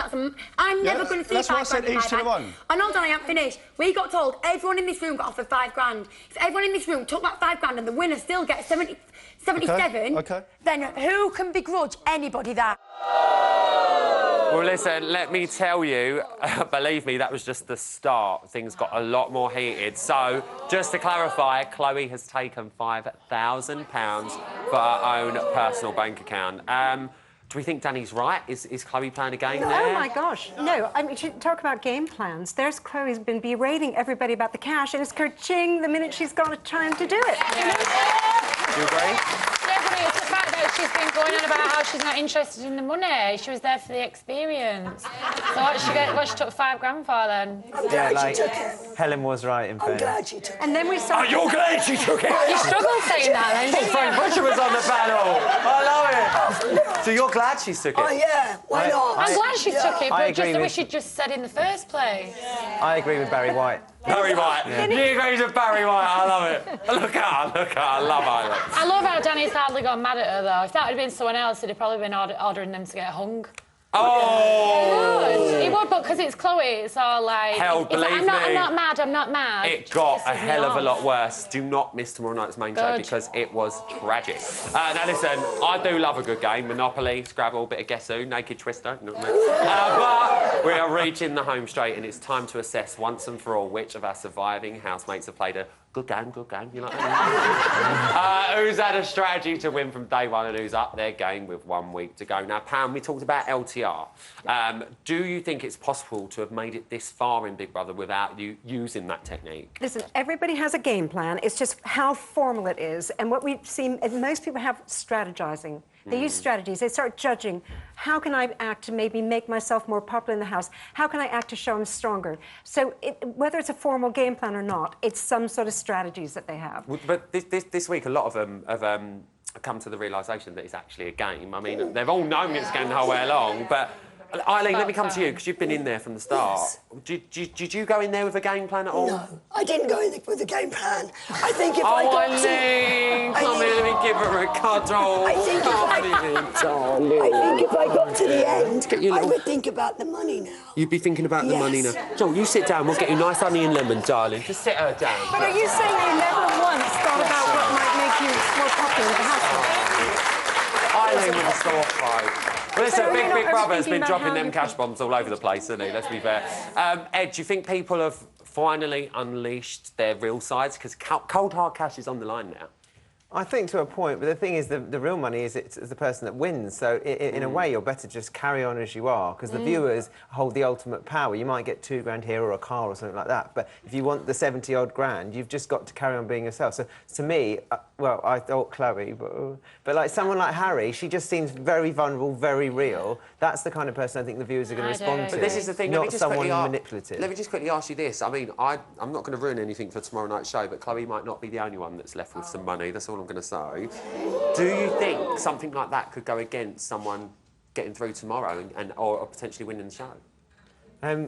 I'm never going to see £5 grand in my bank. And hold on, I haven't finished. We got told everyone in this room got offered £5 grand. If everyone in this room took that £5 grand and the winner still gets 77, then who can begrudge anybody that? Well, listen, let me tell you, believe me, that was just the start. Things got a lot more heated. So, just to clarify, Chloe has taken £5,000 for her own personal bank account. Do we think Danny's right? Is Chloe playing a game there? Oh, my gosh. No, I mean, talk about game plans. There's Chloe's been berating everybody about the cash, and it's ka-ching the minute she's got a time to do it. Do you agree? Yeah, but it's the fact that she's been going on about how she's not interested in the money. She was there for the experience. So what she took £5 grand for then? Yeah, like, Helen was right in fairness. I'm glad she took it. And then we saw... Oh, you're glad she took it? You struggled saying that then, didn't you? Frank Butcher was on the panel. I love it. So you're glad she took it? Oh, yeah. Why not? I'm glad she took it, but just the way with... she just said in the first place. I agree with Barry White. Barry White. Yeah. You agree with Barry White. I love it. Look at her. I love her. I love how Danny's hardly got mad at her, though. If that had been someone else, he'd have probably been ordering them to get hung. Oh! He would, but because it's Chloe, it's all like... Hell, believe like, me. I'm not mad. It got a hell of a lot worse. Do not miss tomorrow night's main show because it was tragic. Now, listen, I do love a good game. Monopoly, Scrabble, bit of Guess Who, Naked Twister. You know what I mean? But we are reaching the home straight and it's time to assess once and for all which of our surviving housemates have played a good game, you know what I mean? Who's had a strategy to win from day one and who's up their game with 1 week to go. Now, Pam, we talked about LTR. Do you think it's possible to have made it this far in Big Brother without you using that technique? Listen, everybody has a game plan. It's just how formal it is. And what we've seen, most people have strategizing. They use strategies. They start judging. How can I act to maybe make myself more popular in the house? How can I act to show I'm stronger? So whether it's a formal game plan or not, it's some sort of strategies that they have. But this week, a lot of them have come to the realisation that it's actually a game. I mean, they've all known it's a game the whole way along, but... Eileen, let me come to you, because you've been in there from the start. Yes. Did you go in there with a game plan at all? No, I didn't go in there with a game plan. I think if I got Eileen, come here, let me give her a cuddle. I think if I got to the end, I would think about the money now. You'd be thinking about the money now. Joel, you sit down, we'll get you nice honey and lemon, darling. Just sit her down. But are you saying you never once thought about what might make you more popular in the household? Eileen with a sore throat. Well, listen, Big Brother's been dropping them cash people... bombs all over the place, hasn't he? Let's be fair. Ed, do you think people have finally unleashed their real sides? Because cold, hard cash is on the line now. I think to a point, but the thing is, the real money is it's the person that wins. So in a way, you're better just carry on as you are, because the viewers hold the ultimate power. You might get $2 here or a car or something like that, but if you want the 70-odd grand, you've just got to carry on being yourself. So to me, well, I thought Chloe, but like someone like Harry, she just seems very vulnerable, very real. That's the kind of person I think the viewers are going to respond to. But this is the thing. Not someone manipulative. Let me just quickly ask you this. I mean, I'm not going to ruin anything for tomorrow night's show, but Chloe might not be the only one that's left with some money. That's all I'm going to say. Do you think something like that could go against someone getting through tomorrow or potentially winning the show?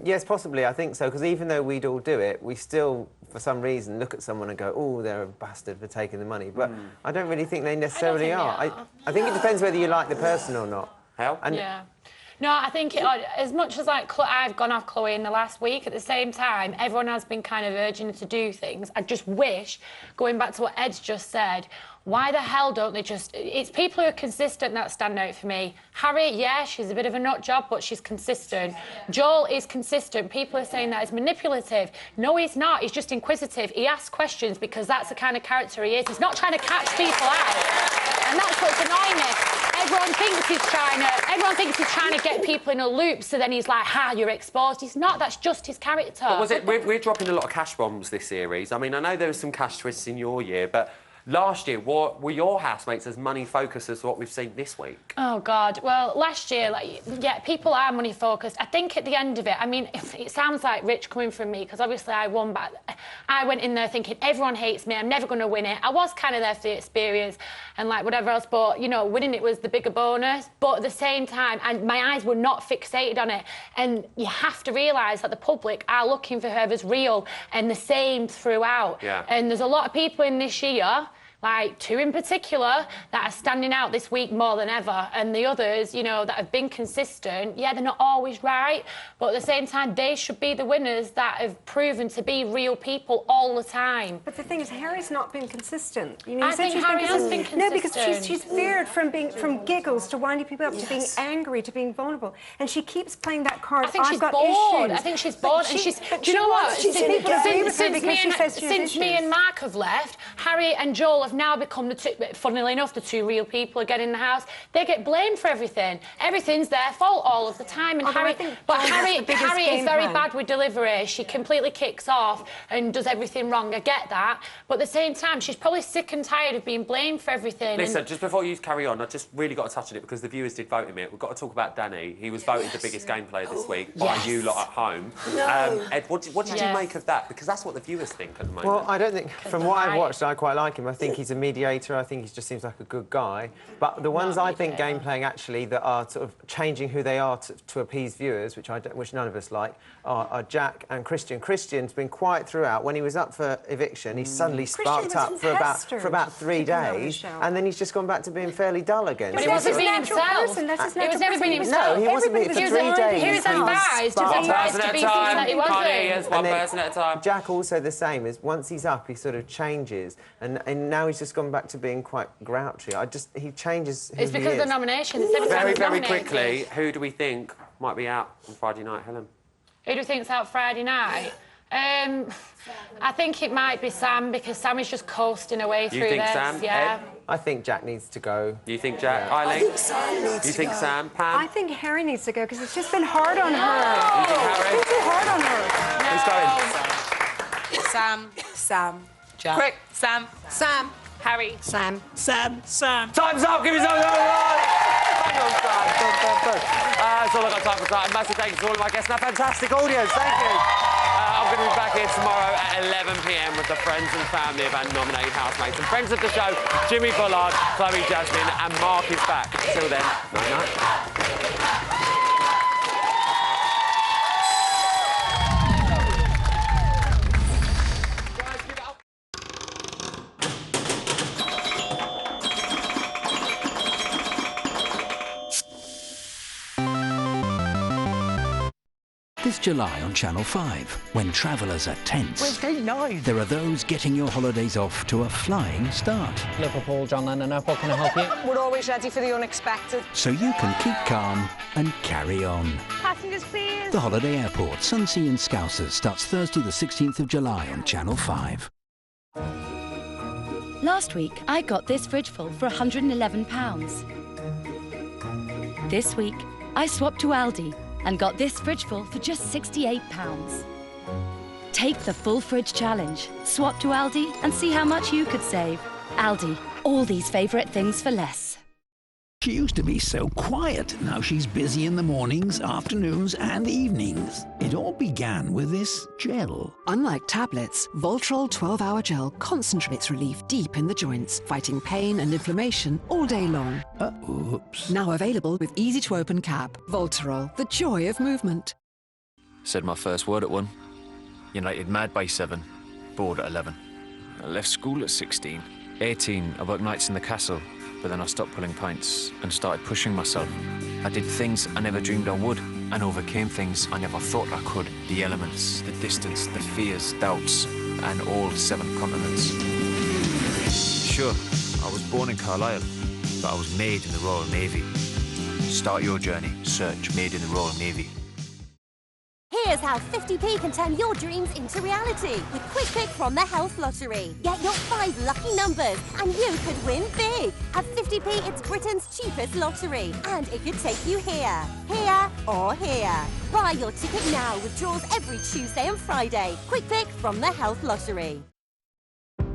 Yes, possibly. I think so, because even though we'd all do it, we still, for some reason, look at someone and go, oh, they're a bastard for taking the money. But I don't really think they necessarily are. I think it depends whether you like the person or not. How? Yeah. No, I think as much as like I've gone off Chloe in the last week, at the same time, everyone has been kind of urging her to do things. I just wish, going back to what Ed's just said, why the hell don't they just... It's people who are consistent that stand out for me. Harry, yeah, she's a bit of a nut job, but she's consistent. Joel is consistent. People are saying that he's manipulative. No, he's not. He's just inquisitive. He asks questions because that's the kind of character he is. He's not trying to catch people out. And that's what's annoying me. Everyone thinks he's trying to get people in a loop, so then he's like, you're exposed. He's not. That's just his character. But was it... We're dropping a lot of cash bombs this series. I mean, I know there was some cash twists in your year, but... Last year, were your housemates as money-focused as what we've seen this week? Oh, God. Well, last year, yeah, people are money-focused. I think at the end of it, I mean, it sounds like rich coming from me, because obviously I won, but I went in there thinking, everyone hates me, I'm never going to win it. I was kind of there for the experience and, whatever else, but, you know, winning it was the bigger bonus. But at the same time, and my eyes were not fixated on it. And you have to realise that the public are looking for her as real and the same throughout. Yeah. And there's a lot of people in this year... like 2 in particular, that are standing out this week more than ever. And the others, you know, that have been consistent, yeah, they're not always right, but at the same time, they should be the winners that have proven to be real people all the time. But the thing is, Harry's not been consistent. You know, I think Harry has been consistent. No, because she's veered from giggles to winding people up to being angry to being vulnerable. And she keeps playing that card, I think I've she's got bored. issues. I think she's bored. And she's... Do you know what? Since me and Mark have left, Harry and Joel have now become the two... Funnily enough, the 2 real people again in the house. They get blamed for everything. Everything's their fault all of the time. And Harry is very bad with delivery. She completely kicks off and does everything wrong. I get that. But at the same time, she's probably sick and tired of being blamed for everything. Listen, just before you carry on, I just really got to touch on it because the viewers did vote him it. We've got to talk about Danny. He was voted the biggest game player this week by you lot at home. No. Ed, what did you make of that? Because that's what the viewers think at the moment. Well, I don't think... From what I've watched, I quite like him. I think he's a mediator. I think he just seems like a good guy. But the ones I think game playing actually that are sort of changing who they are to appease viewers, which none of us like, are Jack and Christian. Christian's been quiet throughout. When he was up for eviction, he suddenly sparked up for about 3 days, and then he's just gone back to being fairly dull again. But he wasn't being himself. He was never being himself. No, he wasn't being for 3 days. He was advised to be something that he wasn't. One person at a time. Jack also the same. Is once he's up, he sort of changes, and now he's just gone back to being quite grouchy. He changes who It's because of the nomination. Very quickly, who do we think might be out on Friday night, Helen? Who do you think's out Friday night? I think it might be Sam, because Sam is just coasting away through this. You think Sam? Yeah. Ed? I think Jack needs to go. You think Jack? Yeah. Eileen? I think Sam needs to go. You think Sam? Pam? I think Harry needs to go, because it's just been hard on her. You think Harry? It's been too hard on her. Who's going? Sam. Jack. Quick. Sam. Harry. Sam. Time's up! Give me something! Hang on, Sam. That's all I've got time for tonight. Massive thanks to all of my guests and our fantastic audience. Thank you. I'm going will be back here tomorrow at 11 p.m. with the friends and family of our nominated housemates. And friends of the show, Jimmy Bullard, Chloe Jasmine and Mark is back. Till then, night-night. This July on Channel 5, when travellers are tense. Where's Gate 9? There are those getting your holidays off to a flying start. Liverpool, John Lennon, what can I help you? We're always ready for the unexpected. So you can keep calm and carry on. Passengers, please. The Holiday Airport, Sunsea and Scousers starts Thursday the 16th of July on Channel 5. Last week, I got this fridge full for £111. This week, I swapped to Aldi and got this fridge full for just £68. Take the full fridge challenge. Swap to Aldi and see how much you could save. Aldi, all these favourite things for less. She used to be so quiet. Now she's busy in the mornings, afternoons and evenings. It all began with this gel. Unlike tablets, Voltrol 12-hour gel concentrates relief deep in the joints, fighting pain and inflammation all day long. Oops. Now available with easy-to-open cap. Voltarol, the joy of movement. Said my first word at 1. United mad by 7. Bored at 11. I left school at 16. 18, I worked nights in the castle. But then I stopped pulling pints and started pushing myself. I did things I never dreamed I would and overcame things I never thought I could. The elements, the distance, the fears, doubts, and all 7 continents. Sure, I was born in Carlisle, but I was made in the Royal Navy. Start your journey. Search Made in the Royal Navy. Here's how 50p can turn your dreams into reality with Quick Pick from the Health Lottery. Get your 5 lucky numbers and you could win big. At 50p, it's Britain's cheapest lottery and it could take you here, here or here. Buy your ticket now with draws every Tuesday and Friday. Quick Pick from the Health Lottery.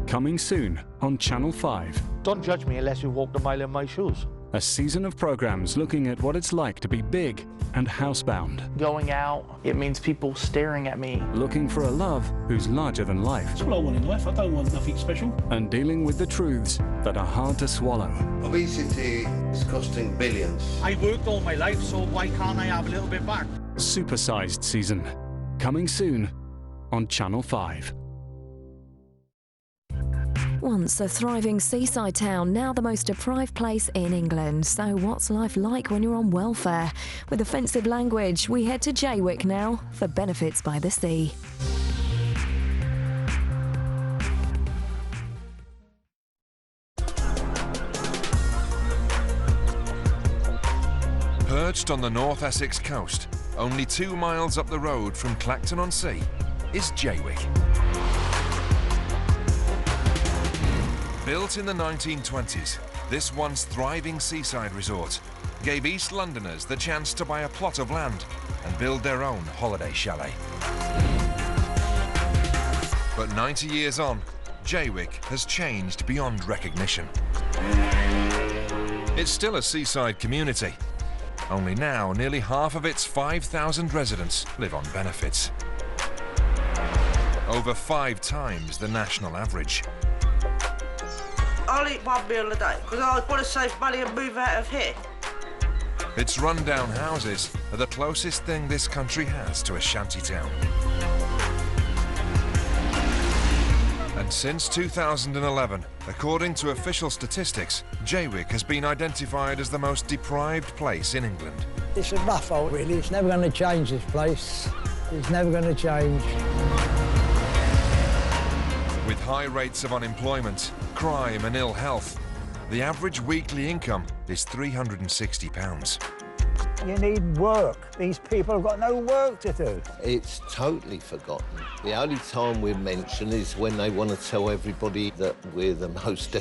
Coming soon on Channel 5. Don't judge me unless you walked a mile in my shoes. A season of programmes looking at what it's like to be big and housebound. Going out, it means people staring at me. Looking for a love who's larger than life. That's what I want in life. I don't want nothing special. And dealing with the truths that are hard to swallow. Obesity is costing billions. I worked all my life, so why can't I have a little bit back? Supersized season. Coming soon on Channel 5. Once a thriving seaside town, now the most deprived place in England. So what's life like when you're on welfare? With offensive language, we head to Jaywick now for Benefits by the Sea. Perched on the North Essex coast, only 2 miles up the road from Clacton-on-Sea, is Jaywick. Built in the 1920s, this once thriving seaside resort gave East Londoners the chance to buy a plot of land and build their own holiday chalet. But 90 years on, Jaywick has changed beyond recognition. It's still a seaside community, only now nearly half of its 5,000 residents live on benefits. Over 5 times the national average. I'll eat 1 meal a day because I want to save money and move out of here. Its rundown houses are the closest thing this country has to a shanty town. And since 2011, according to official statistics, Jaywick has been identified as the most deprived place in England. It's a rough hole, really. It's never going to change, this place. It's never going to change. With high rates of unemployment, crime and ill health, the average weekly income is £360. You need work. These people have got no work to do. It's totally forgotten. The only time we mention is when they want to tell everybody that we're the most